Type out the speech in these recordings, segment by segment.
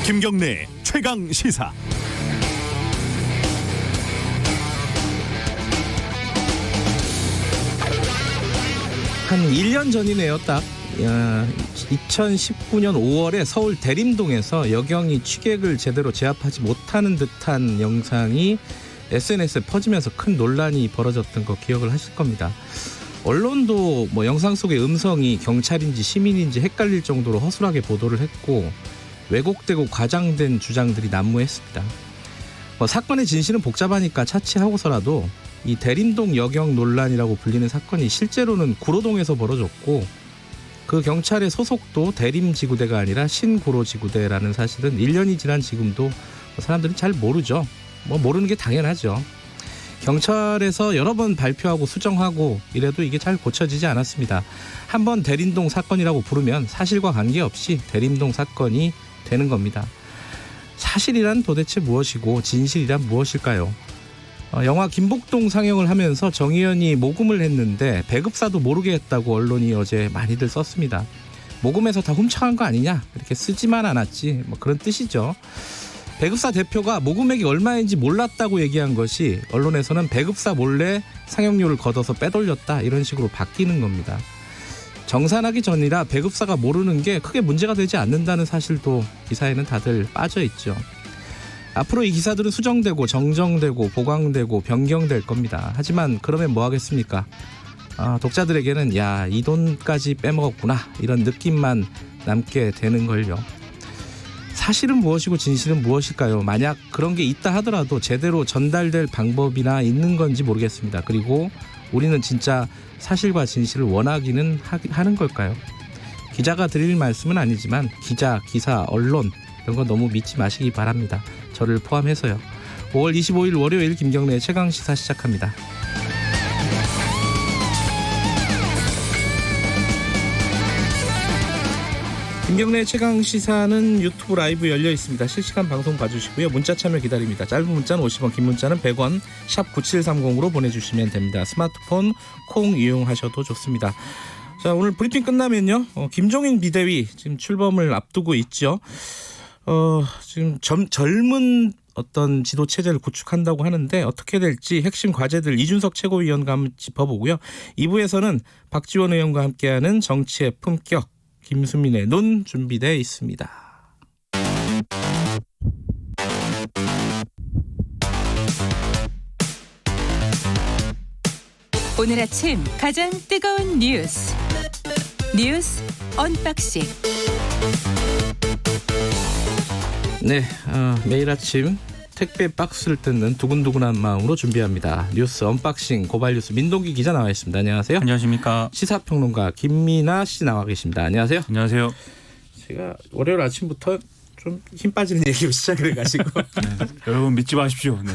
김경래 최강 시사. 한 1년 전이네요, 딱. 2019년 5월에 서울 대림동에서 여경이 취객을 제대로 제압하지 못하는 듯한 영상이 SNS에 퍼지면서 큰 논란이 벌어졌던 거 기억을 하실 겁니다. 언론도 영상 속의 음성이 경찰인지 시민인지 헷갈릴 정도로 허술하게 보도를 했고 왜곡되고 과장된 주장들이 난무했습니다. 사건의 진실은 복잡하니까 차치하고서라도 이 대림동 여경 논란이라고 불리는 사건이 실제로는 구로동에서 벌어졌고 그 경찰의 소속도 대림지구대가 아니라 신구로지구대라는 사실은 1년이 지난 지금도 사람들은 잘 모르죠. 모르는 게 당연하죠. 경찰에서 여러 번 발표하고 수정하고 이래도 이게 잘 고쳐지지 않았습니다. 한번 대림동 사건이라고 부르면 사실과 관계없이 대림동 사건이 되는 겁니다. 사실이란 도대체 무엇이고 진실이란 무엇일까요? 영화 김복동 상영을 하면서 정의연이 모금을 했는데 배급사도 모르게 했다고 언론이 어제 많이들 썼습니다. 모금해서 다 훔쳐간 거 아니냐 이렇게 쓰지만 않았지 그런 뜻이죠. 배급사 대표가 모금액이 얼마인지 몰랐다고 얘기한 것이 언론에서는 배급사 몰래 상영료를 걷어서 빼돌렸다 이런 식으로 바뀌는 겁니다. 정산하기 전이라 배급사가 모르는 게 크게 문제가 되지 않는다는 사실도 기사에는 다들 빠져있죠. 앞으로 이 기사들은 수정되고 정정되고 보강되고 변경될 겁니다. 하지만 그러면 뭐 하겠습니까? 독자들에게는 야, 이 돈까지 빼먹었구나 이런 느낌만 남게 되는 걸요. 사실은 무엇이고 진실은 무엇일까요? 만약 그런 게 있다 하더라도 제대로 전달될 방법이나 있는 건지 모르겠습니다. 그리고 우리는 진짜 사실과 진실을 원하기는 하는 걸까요? 기자가 드릴 말씀은 아니지만 기자, 기사, 언론 이런 거 너무 믿지 마시기 바랍니다. 저를 포함해서요. 5월 25일 월요일 김경래의 최강시사 시작합니다. 김경래의 최강시사는 유튜브 라이브 열려 있습니다. 실시간 방송 봐주시고요. 문자 참여 기다립니다. 짧은 문자는 50원, 긴 문자는 100원, 샵 9730으로 보내주시면 됩니다. 스마트폰 콩 이용하셔도 좋습니다. 자, 오늘 브리핑 끝나면요. 김종인 비대위 지금 출범을 앞두고 있죠. 지금 젊은 어떤 지도 체제를 구축한다고 하는데 어떻게 될지 핵심 과제들 이준석 최고위원과 한번 짚어보고요. 2부에서는 박지원 의원과 함께하는 정치의 품격 김수민의 눈 준비되어 있습니다. 오늘 아침 가장 뜨거운 뉴스 언박싱. 네, 매일 아침 택배 박스를 뜯는 두근두근한 마음으로 준비합니다. 뉴스 언박싱 고발뉴스 민동기 기자 나와 있습니다. 안녕하세요. 안녕하십니까. 시사평론가 김민아 씨 나와 계십니다. 안녕하세요. 안녕하세요. 제가 월요일 아침부터 좀 힘 빠지는 얘기로 시작을 해가지고 네, 여러분 믿지 마십시오. 네.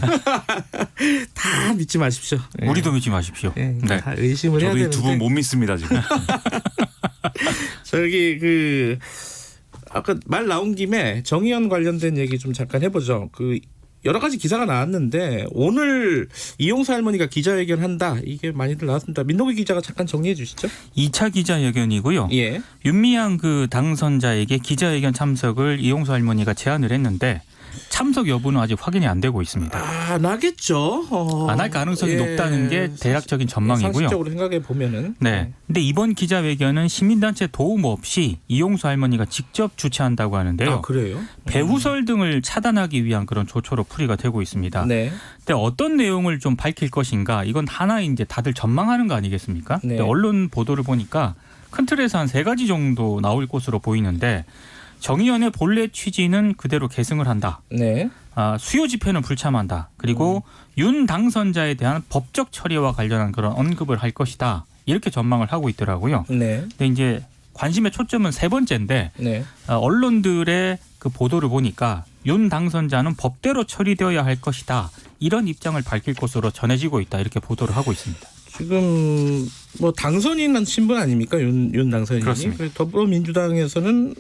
다 믿지 마십시오. 네. 우리도 믿지 마십시오. 네, 네. 다 의심을 해야 되는데 저도 두 분 못 믿습니다 지금. 저기 아까 말 나온 김에 정의연 관련된 얘기 좀 잠깐 해보죠. 여러 가지 기사가 나왔는데 오늘 이용수 할머니가 기자회견한다 이게 많이들 나왔습니다. 민동기 기자가 잠깐 정리해 주시죠. 2차 기자회견이고요. 예. 윤미향 당선자에게 기자회견 참석을 이용수 할머니가 제안을 했는데 참석 여부는 아직 확인이 안 되고 있습니다. 안 하겠죠. 안 할 가능성이 높다는 게 대략적인 전망이고요. 상식적으로 생각해 보면은. 네. 근데 이번 기자회견은 시민단체 도움 없이 이용수 할머니가 직접 주최한다고 하는데요. 아, 그래요? 배후설 등을 차단하기 위한 그런 조처로 풀이가 되고 있습니다. 네. 근데 어떤 내용을 좀 밝힐 것인가 이건 하나 이제 다들 전망하는 거 아니겠습니까? 네. 근데 언론 보도를 보니까 큰 틀에서 한 3가지 정도 나올 것으로 보이는데 정의연의 본래 취지는 그대로 계승을 한다. 네. 수요 집회는 불참한다. 그리고 윤 당선자에 대한 법적 처리와 관련한 그런 언급을 할 것이다. 이렇게 전망을 하고 있더라고요. 네. 근데 이제 관심의 초점은 3번째인데 네. 언론들의 그 보도를 보니까 윤 당선자는 법대로 처리되어야 할 것이다. 이런 입장을 밝힐 것으로 전해지고 있다. 이렇게 보도를 하고 있습니다. 지금 당선인 신분 아닙니까? 윤 당선인이. 그렇습니다. 더불어민주당에서는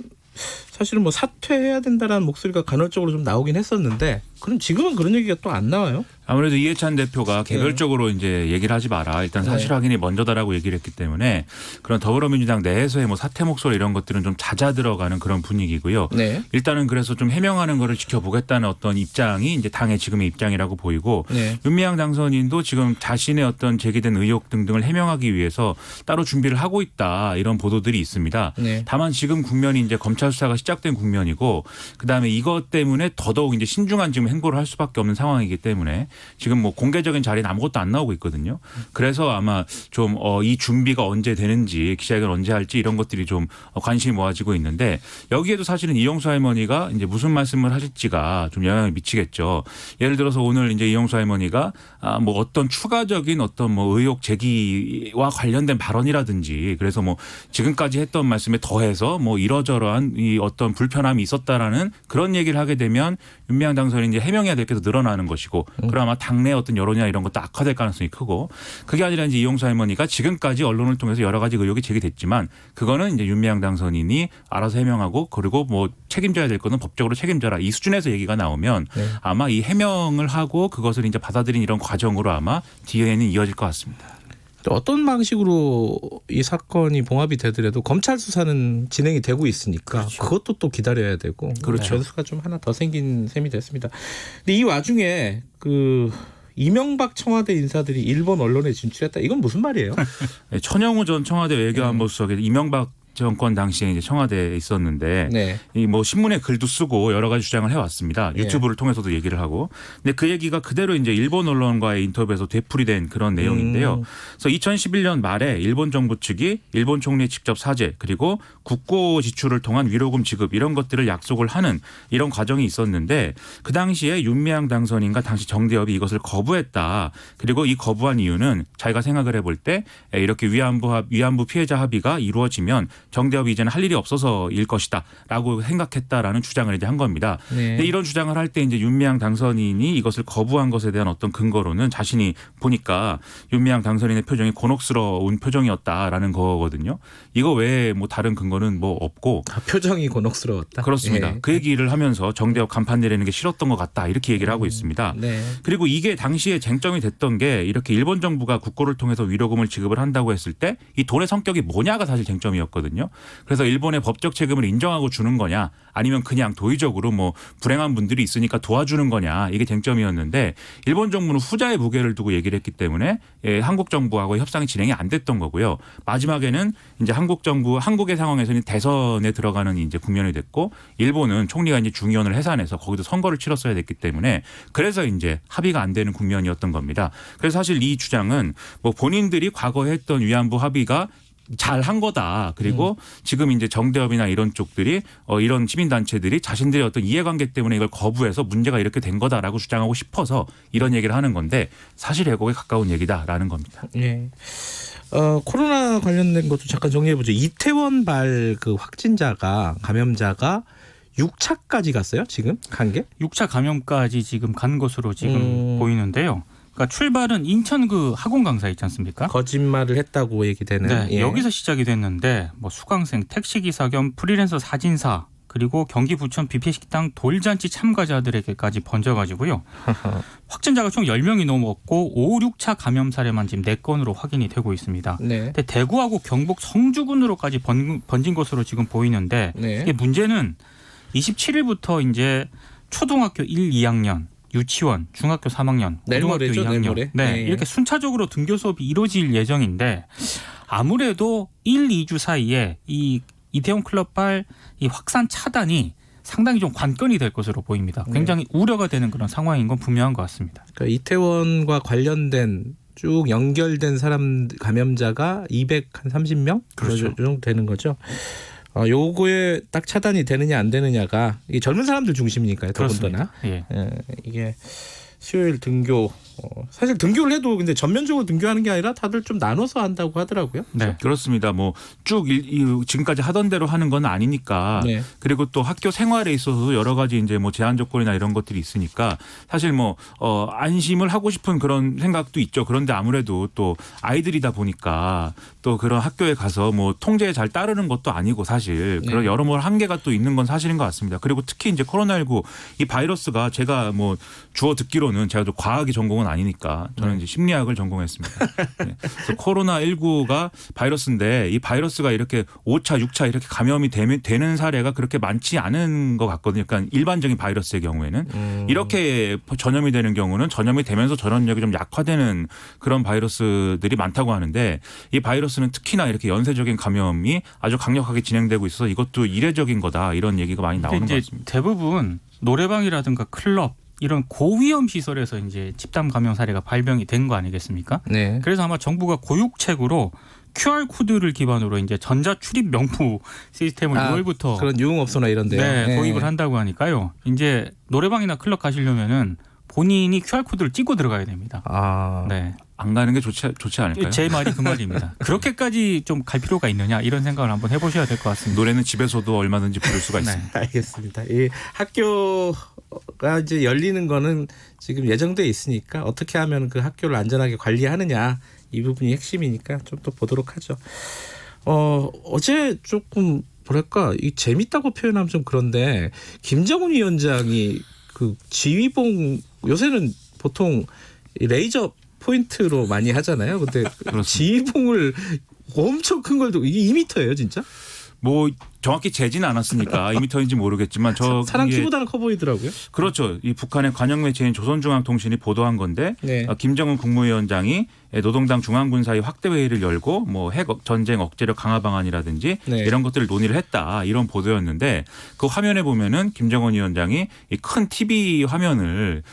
사실은 사퇴해야 된다라는 목소리가 간헐적으로 좀 나오긴 했었는데 그럼 지금은 그런 얘기가 또 안 나와요? 아무래도 이해찬 대표가 개별적으로 이제 얘기를 하지 마라. 일단 사실 확인이 먼저다라고 얘기를 했기 때문에 그런 더불어민주당 내에서의 뭐 사퇴 목소리 이런 것들은 좀 잦아 들어가는 그런 분위기고요. 네. 일단은 그래서 좀 해명하는 거를 지켜보겠다는 어떤 입장이 이제 당의 지금의 입장이라고 보이고 네. 윤미향 당선인도 지금 자신의 어떤 제기된 의혹 등등을 해명하기 위해서 따로 준비를 하고 있다 이런 보도들이 있습니다. 네. 다만 지금 국면이 이제 검찰 수사가 시작된 국면이고 그다음에 이것 때문에 더더욱 이제 신중한 지금 행보를 할 수밖에 없는 상황이기 때문에 지금 뭐 공개적인 자리는 아무것도 안 나오고 있거든요. 그래서 아마 좀 이 준비가 언제 되는지 기자회견 언제 할지 이런 것들이 좀 관심이 모아지고 있는데 여기에도 사실은 이용수 할머니가 이제 무슨 말씀을 하실지가 좀 영향을 미치겠죠. 예를 들어서 오늘 이제 이용수 할머니가 뭐 어떤 추가적인 어떤 뭐 의혹 제기와 관련된 발언이라든지 그래서 뭐 지금까지 했던 말씀에 더해서 뭐 이러저러한 이 어떤 불편함이 있었다라는 그런 얘기를 하게 되면 윤미향 당선인이 이제 해명해야 될 게 더 늘어나는 것이고 그럼 아마 당내 어떤 여론이나 이런 것도 악화될 가능성이 크고 그게 아니라 이제 이용수 할머니가 지금까지 언론을 통해서 여러 가지 의혹이 제기됐지만 그거는 이제 윤미향 당선인이 알아서 해명하고 그리고 뭐 책임져야 될 거는 법적으로 책임져라 이 수준에서 얘기가 나오면 아마 이 해명을 하고 그것을 이제 받아들인 이런 과정으로 아마 뒤에는 이어질 것 같습니다. 어떤 방식으로 이 사건이 봉합이 되더라도 검찰 수사는 진행이 되고 있으니까 그렇죠. 그것도 또 기다려야 되고 그렇죠. 변수가 좀 하나 더 생긴 셈이 됐습니다. 근데 이 와중에 그 이명박 청와대 인사들이 일본 언론에 진출했다. 이건 무슨 말이에요? 네, 천영우 전 청와대 외교안보수석에 이명박 정권 당시에 이제 청와대에 있었는데 네. 이 뭐 신문에 글도 쓰고 여러 가지 주장을 해왔습니다. 유튜브를 통해서도 얘기를 하고. 근데 그 얘기가 그대로 이제 일본 언론과의 인터뷰에서 되풀이된 그런 내용인데요. 그래서 2011년 말에 일본 정부 측이 일본 총리에 직접 사죄 그리고 국고 지출을 통한 위로금 지급 이런 것들을 약속을 하는 이런 과정이 있었는데 그 당시에 윤미향 당선인과 당시 정대협이 이것을 거부했다. 그리고 이 거부한 이유는 자기가 생각을 해볼 때 이렇게 위안부 피해자 합의가 이루어지면 정대협이 이제는 할 일이 없어서일 것이다라고 생각했다라는 주장을 이제 한 겁니다. 네. 근데 이런 주장을 할 때 이제 윤미향 당선인이 이것을 거부한 것에 대한 어떤 근거로는 자신이 보니까 윤미향 당선인의 표정이 곤혹스러운 표정이었다라는 거거든요. 이거 외에 뭐 다른 근거는 뭐 없고 표정이 곤혹스러웠다. 그렇습니다. 예. 그 얘기를 하면서 정대협 간판 내리는 게 싫었던 것 같다 이렇게 얘기를 하고 있습니다. 네. 그리고 이게 당시에 쟁점이 됐던 게 이렇게 일본 정부가 국고를 통해서 위로금을 지급을 한다고 했을 때 이 돈의 성격이 뭐냐가 사실 쟁점이었거든요. 그래서 일본의 법적 책임을 인정하고 주는 거냐 아니면 그냥 도의적으로 뭐 불행한 분들이 있으니까 도와주는 거냐 이게 쟁점이었는데 일본 정부는 후자의 무게를 두고 얘기를 했기 때문에 한국 정부하고 협상이 진행이 안 됐던 거고요. 마지막에는 이제 한국 정부 한국의 상황에서는 대선에 들어가는 이제 국면이 됐고 일본은 총리가 이제 중의원을 해산해서 거기도 선거를 치렀어야 됐기 때문에 그래서 이제 합의가 안 되는 국면이었던 겁니다. 그래서 사실 이 주장은 뭐 본인들이 과거에 했던 위안부 합의가 잘 한 거다. 그리고 지금 이제 정대협이나 이런 쪽들이 이런 시민단체들이 자신들의 어떤 이해관계 때문에 이걸 거부해서 문제가 이렇게 된 거다라고 주장하고 싶어서 이런 얘기를 하는 건데 사실 왜곡에 가까운 얘기다라는 겁니다. 네. 코로나 관련된 것도 잠깐 정리해보죠. 이태원발 그 확진자가 감염자가 6차까지 갔어요? 지금 간 게? 6차 감염까지 지금 간 것으로 지금 보이는데요. 그러니까 출발은 인천 그 학원 강사 있지 않습니까? 거짓말을 했다고 얘기되는. 네, 예. 여기서 시작이 됐는데 뭐 수강생, 택시기사 겸 프리랜서 사진사 그리고 경기 부천 뷔페식당 돌잔치 참가자들에게까지 번져가지고요. 확진자가 총 10명이 넘었고 5, 6차 감염 사례만 지금 4건으로 확인이 되고 있습니다. 네. 근데 대구하고 경북 성주군으로까지 번진 것으로 지금 보이는데 네. 이게 문제는 27일부터 이제 초등학교 1, 2학년 유치원, 중학교 3학년, 내일 고등학교 모레죠, 2학년 내일 모레. 네, 네. 이렇게 순차적으로 등교 수업이 이루어질 예정인데 아무래도 1, 2주 사이에 이 이태원 클럽발 이 확산 차단이 상당히 좀 관건이 될 것으로 보입니다. 굉장히 우려가 되는 그런 상황인 건 분명한 것 같습니다. 그러니까 이태원과 관련된 쭉 연결된 사람 감염자가 230명? 그렇죠. 그 정도 되는 거죠. 요거에 딱 차단이 되느냐 안 되느냐가 이게 젊은 사람들 중심이니까요. 더군다나. 예. 이게 수요일 등교. 사실 등교를 해도 근데 전면적으로 등교하는 게 아니라 다들 좀 나눠서 한다고 하더라고요. 네. 그렇습니다. 뭐 쭉 지금까지 하던 대로 하는 건 아니니까. 네. 그리고 또 학교 생활에 있어서 여러 가지 이제 뭐 제한 조건이나 이런 것들이 있으니까 사실 뭐 안심을 하고 싶은 그런 생각도 있죠. 그런데 아무래도 또 아이들이다 보니까 또 그런 학교에 가서 뭐 통제에 잘 따르는 것도 아니고 사실 그런 여러모로 한계가 또 있는 건 사실인 것 같습니다. 그리고 특히 이제 코로나19 이 바이러스가 제가 뭐 주워 듣기로는 제가 또 과학이 전공은 아니니까 저는 이제 심리학을 전공했습니다. 네. 그래서 코로나19가 바이러스인데 이 바이러스가 이렇게 5차, 6차 이렇게 감염이 되는 사례가 그렇게 많지 않은 것 같거든요. 그러니까 일반적인 바이러스의 경우에는 이렇게 전염이 되는 경우는 전염이 되면서 전염력이 좀 약화되는 그런 바이러스들이 많다고 하는데 이 바이러스는 특히나 이렇게 연쇄적인 감염이 아주 강력하게 진행되고 있어서 이것도 이례적인 거다 이런 얘기가 많이 나오는 것 같습니다. 대부분 노래방이라든가 클럽 이런 고위험 시설에서 이제 집단 감염 사례가 발병이 된 거 아니겠습니까? 네. 그래서 아마 정부가 고육책으로 QR 코드를 기반으로 이제 전자 출입 명부 시스템을 6월부터 그런 유흥업소나 이런데요. 네, 도입을 한다고 하니까요. 이제 노래방이나 클럽 가시려면은 본인이 QR 코드를 찍고 들어가야 됩니다. 아, 네. 안 가는 게 좋지 않을까요? 제 말이 그 말입니다. 그렇게까지 좀 갈 필요가 있느냐 이런 생각을 한번 해보셔야 될 것 같습니다. 노래는 집에서도 얼마든지 부를 수가 네. 있습니다. 알겠습니다. 이 학교가 이제 열리는 거는 지금 예정돼 있으니까 어떻게 하면 그 학교를 안전하게 관리하느냐 이 부분이 핵심이니까 좀 더 보도록 하죠. 어제 조금 뭐랄까 이 재밌다고 표현하면 좀 그런데 김정은 위원장이 그 지휘봉 요새는 보통 레이저 포인트로 많이 하잖아요. 근데 지휘봉을 엄청 큰 걸 두고 이게 2m예요, 진짜? 뭐 정확히 재지는 않았으니까 2m인지 모르겠지만 사람 키보다는 커 보이더라고요. 그렇죠. 이 북한의 관영 매체인 조선중앙통신이 보도한 건데 네. 김정은 국무위원장이 노동당 중앙군사위 확대 회의를 열고 뭐 핵 전쟁 억제력 강화 방안이라든지 네. 이런 것들을 논의를 했다 이런 보도였는데 그 화면에 보면은 김정은 위원장이 이 큰 TV 화면을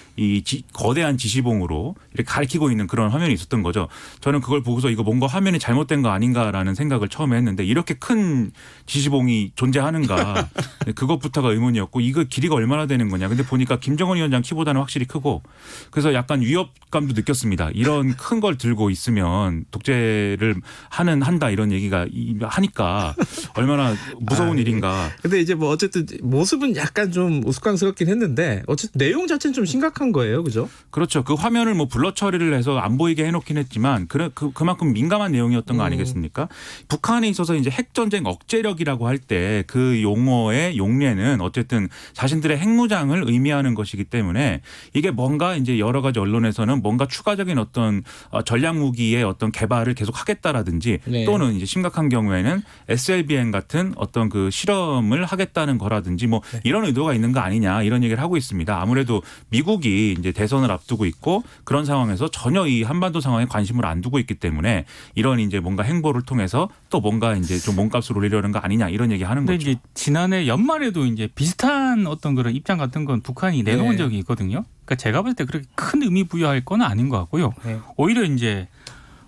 거대한 지시봉으로 이렇게 가리키고 있는 그런 화면이 있었던 거죠. 저는 그걸 보고서 이거 뭔가 화면이 잘못된 거 아닌가라는 생각을 처음에 했는데 이렇게 큰 지시봉이 존재하는가 그것부터가 의문이었고 이거 길이가 얼마나 되는 거냐. 근데 보니까 김정은 위원장 키보다는 확실히 크고 그래서 약간 위협감도 느꼈습니다. 이런 큰 걸 들고 있으면 독재를 한다 이런 얘기가 하니까 얼마나 무서운 일인가. 근데 이제 뭐 어쨌든 모습은 약간 좀 우스꽝스럽긴 했는데 어쨌든 내용 자체는 좀 심각한 거예요, 그죠? 그렇죠. 그 화면을 뭐 블러 처리를 해서 안 보이게 해놓긴 했지만 그만큼 민감한 내용이었던 거 아니겠습니까? 북한에 있어서 이제 핵전쟁 억제력이라고 할 때 그 용어의 용례는 어쨌든 자신들의 핵무장을 의미하는 것이기 때문에 이게 뭔가 이제 여러 가지 언론에서는 뭔가 추가적인 어떤 전략 무기의 어떤 개발을 계속 하겠다라든지 네. 또는 이제 심각한 경우에는 SLBM 같은 어떤 그 실험을 하겠다는 거라든지 뭐 이런 의도가 있는 거 아니냐 이런 얘기를 하고 있습니다. 아무래도 미국이 이제 대선을 앞두고 있고 그런 상황에서 전혀 이 한반도 상황에 관심을 안 두고 있기 때문에 이런 이제 뭔가 행보를 통해서 또 뭔가 이제 좀 몸값을 올리려는 거 아니냐 이런 얘기 하는 근데 거죠. 이제 지난해 연말에도 이제 비슷한 어떤 그런 입장 같은 건 북한이 내놓은 네. 적이 있거든요. 그러니까 제가 볼 때 그렇게 큰 의미 부여할 건 아닌 것 같고요. 네. 오히려 이제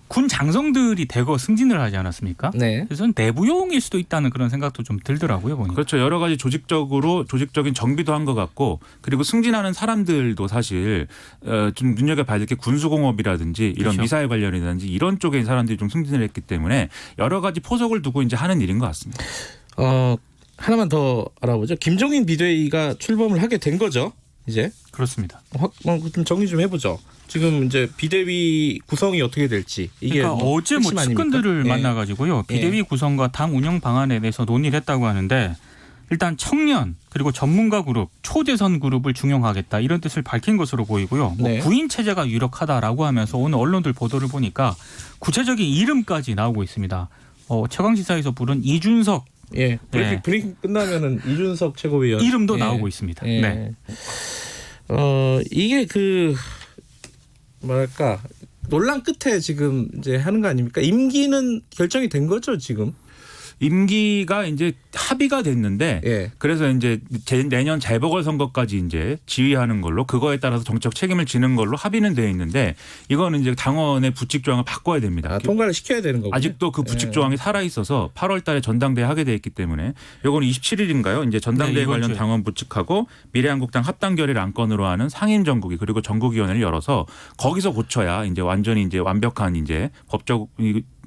군 장성들이 대거 승진을 하지 않았습니까? 네. 그래서 내부용일 수도 있다는 그런 생각도 좀 들더라고요. 보니까. 그렇죠. 여러 가지 조직적인 정비도 한 것 같고 그리고 승진하는 사람들도 사실 좀 눈여겨봐야 될 게 군수공업이라든지 이런 그렇죠. 미사일 관련이라든지 이런 쪽에 사람들이 좀 승진을 했기 때문에 여러 가지 포석을 두고 이제 하는 일인 것 같습니다. 하나만 더 알아보죠. 김종인 비대위가 출범을 하게 된 거죠, 이제. 그렇습니다. 좀 정리 좀 해보죠. 지금 이제 비대위 구성이 어떻게 될지 이게 그러니까 어제 뭐 핵심 아닙니까? 측근들을 예. 만나가지고요. 비대위 구성과 당 운영 방안에 대해서 논의를 했다고 하는데 일단 청년 그리고 전문가 그룹, 초대선 그룹을 중용하겠다 이런 뜻을 밝힌 것으로 보이고요. 뭐 네. 구인 체제가 유력하다라고 하면서 오늘 언론들 보도를 보니까 구체적인 이름까지 나오고 있습니다. 최강시사에서 부른 이준석 예. 네. 브리핑 끝나면은 이준석 최고위원 이름도 예. 나오고 있습니다. 예. 네. 이게 그 뭐랄까 논란 끝에 지금 이제 하는 거 아닙니까? 임기는 결정이 된 거죠 지금. 임기가 이제 합의가 됐는데 예. 그래서 이제 내년 재보궐선거까지 이제 지휘하는 걸로 그거에 따라서 정책 책임을 지는 걸로 합의는 돼 있는데 이거는 이제 당원의 부칙 조항을 바꿔야 됩니다. 통과를 시켜야 되는 거군요. 아직도 그 부칙 조항이 살아 있어서 8월 달에 전당대회 하게 돼 있기 때문에 요거는 27일인가요? 이제 전당대회 네, 이번 관련 주에. 당원 부칙하고 미래한국당 합당 결의를 안건으로 하는 상임정국이 그리고 전국위원회를 열어서 거기서 고쳐야 이제 완전히 이제 완벽한 이제 법적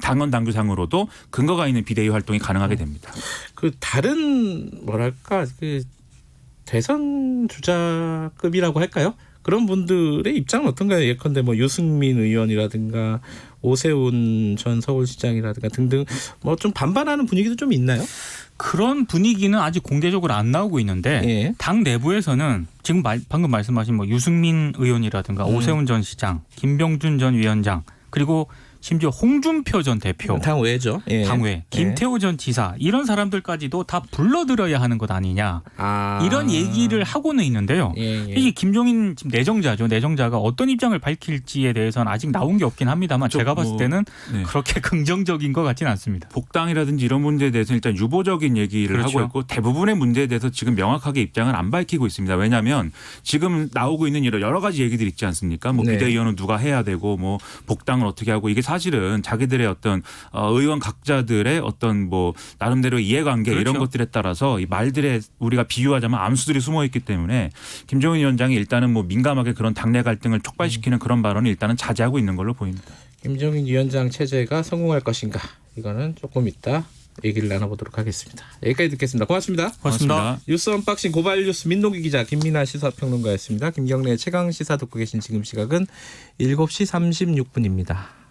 당원 당규상으로도 근거가 있는 비대위 활동이 가능하게 됩니다. 그 다른 뭐랄까 그 대선 주자급이라고 할까요? 그런 분들의 입장은 어떤가요? 예컨대 뭐 유승민 의원이라든가 오세훈 전 서울시장이라든가 등등 뭐 좀 반발하는 분위기도 좀 있나요? 그런 분위기는 아직 공개적으로 안 나오고 있는데 예. 당 내부에서는 지금 방금 말씀하신 뭐 유승민 의원이라든가 오세훈 전 시장, 김병준 전 위원장 그리고 심지어 홍준표 전 대표 당 외죠. 예. 당외, 김태호 전 지사 이런 사람들까지도 다 불러들여야 하는 것 아니냐 이런 얘기를 하고는 있는데요. 예, 예. 이게 김종인 지금 내정자죠. 내정자가 어떤 입장을 밝힐지에 대해서는 아직 나온 게 없긴 합니다만 제가 봤을 때는 네. 그렇게 긍정적인 것 같지는 않습니다. 복당이라든지 이런 문제에 대해서 일단 유보적인 얘기를 그렇죠. 하고 있고 대부분의 문제에 대해서 지금 명확하게 입장을 안 밝히고 있습니다. 왜냐하면 지금 나오고 있는 여러 가지 얘기들 있지 않습니까? 뭐 네. 비대위원은 누가 해야 되고 뭐 복당을 어떻게 하고 이게 사실은 자기들의 어떤 의원 각자들의 어떤 뭐 나름대로 이해관계 그렇죠. 이런 것들에 따라서 이 말들에 우리가 비유하자면 암수들이 숨어 있기 때문에 김종인 위원장이 일단은 뭐 민감하게 그런 당내 갈등을 촉발시키는 그런 발언을 일단은 자제하고 있는 걸로 보입니다. 김종인 위원장 체제가 성공할 것인가? 이거는 조금 이따 얘기를 나눠보도록 하겠습니다. 여기까지 듣겠습니다. 고맙습니다. 고맙습니다. 뉴스 언박싱 고발 뉴스 민노기 기자 김민아 시사평론가였습니다. 김경래 최강 시사 듣고 계신 지금 시각은 7시 36분입니다.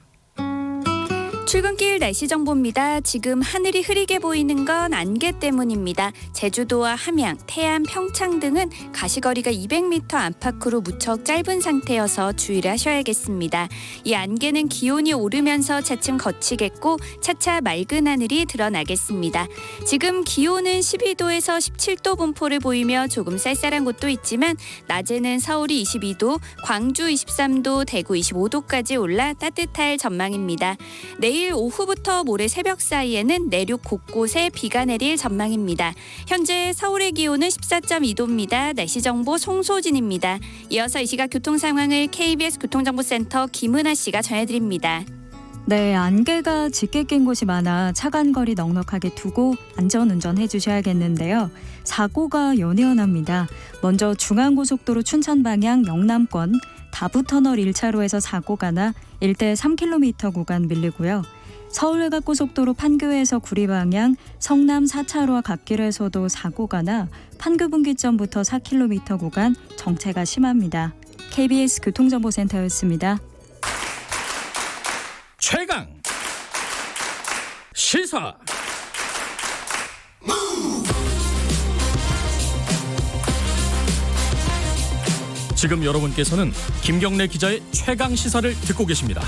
출근길 날씨 정보입니다. 지금 하늘이 흐리게 보이는 건 안개 때문입니다. 제주도와 함양, 태안, 평창 등은 가시거리가 200m 안팎으로 무척 짧은 상태여서 주의를 하셔야겠습니다. 이 안개는 기온이 오르면서 차츰 걷히겠고 차차 맑은 하늘이 드러나겠습니다. 지금 기온은 12도에서 17도 분포를 보이며 조금 쌀쌀한 곳도 있지만 낮에는 서울이 22도, 광주 23도, 대구 25도까지 올라 따뜻할 전망입니다. 내일 오후부터 모레 새벽 사이에는 내륙 곳곳에 비가 내릴 전망입니다. 현재 서울의 기온은 14.2도입니다. 날씨 정보 송소진입니다. 이어서 이 시각 교통 상황을 KBS 교통정보센터 김은아 씨가 전해드립니다. 네, 안개가 짙게 낀 곳이 많아 차간거리 넉넉하게 두고 안전운전 해주셔야겠는데요. 사고가 연이어납니다. 먼저 중앙고속도로 춘천 방향 영남권 다부터널 1차로에서 사고가 나 일대 3km 구간 밀리고요. 서울외곽고속도로 판교에서 구리 방향 성남 4차로와 갓길에서도 사고가 나 판교 분기점부터 4km 구간 정체가 심합니다. KBS 교통정보센터였습니다. 최강 시사. 지금 여러분께서는 김경래 기자의 최강 시사를 듣고 계십니다.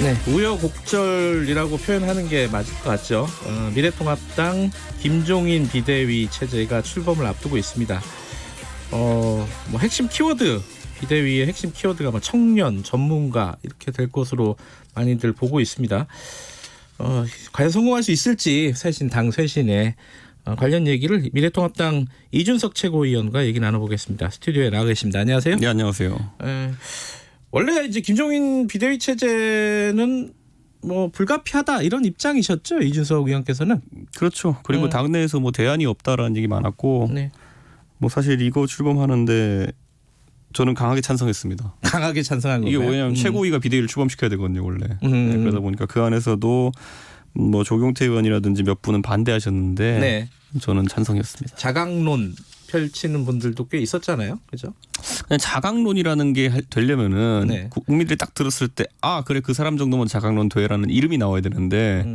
네, 우여곡절이라고 표현하는 게 맞을 것 같죠. 미래통합당 김종인 비대위 체제가 출범을 앞두고 있습니다. 뭐 핵심 키워드 비대위의 핵심 키워드가 뭐 청년, 전문가 이렇게 될 것으로 많이들 보고 있습니다. 과연 성공할 수 있을지 당 쇄신에 관련 얘기를 미래통합당 이준석 최고위원과 얘기 나눠보겠습니다. 스튜디오에 나와 계십니다. 안녕하세요. 네, 안녕하세요. 원래 이제 김종인 비대위 체제는 뭐 불가피하다 이런 입장이셨죠, 이준석 의원께서는. 그렇죠. 그리고 당내에서 뭐 대안이 없다라는 얘기 많았고, 네. 뭐 사실 이거 출범하는데 저는 강하게 찬성했습니다. 강하게 찬성한 이게 건가요? 왜냐하면 최고위가 비대위를 출범시켜야 되거든요, 원래. 네, 그러다 보니까 그 안에서도 뭐 조경태 의원이라든지 몇 분은 반대하셨는데, 네. 저는 찬성이었습니다. 자강론 펼치는 분들도 꽤 있었잖아요, 그죠? 그냥 자강론이라는 게 되려면은 네. 국민들이 딱 들었을 때, 아 그래 그 사람 정도면 자강론 돼라는 이름이 나와야 되는데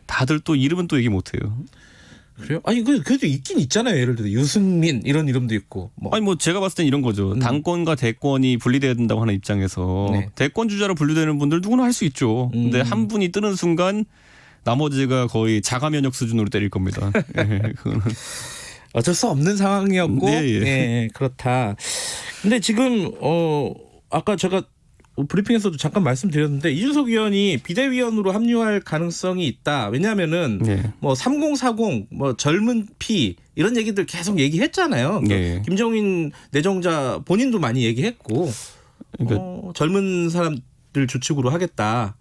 다들 또 이름은 또 얘기 못해요. 그래요? 아니 그래도 있긴 있잖아요. 예를 들어 유승민 이런 이름도 있고. 아니 뭐 제가 봤을 땐 이런 거죠. 당권과 대권이 분리돼야 된다고 하는 입장에서 네. 대권 주자로 분류되는 분들 누구나 할 수 있죠. 근데 한 분이 뜨는 순간 나머지가 거의 자가 면역 수준으로 때릴 겁니다. 예, 그거는 어쩔 수 없는 상황이었고, 네, 예. 네, 그렇다. 근데 지금 아까 제가 브리핑에서도 잠깐 말씀드렸는데 이준석 의원이 비대위원으로 합류할 가능성이 있다. 왜냐하면은 네. 뭐 3040, 뭐 젊은 피 이런 얘기들 계속 얘기했잖아요. 네. 김종인 내정자 본인도 많이 얘기했고 그러니까 젊은 사람들 주축으로 하겠다.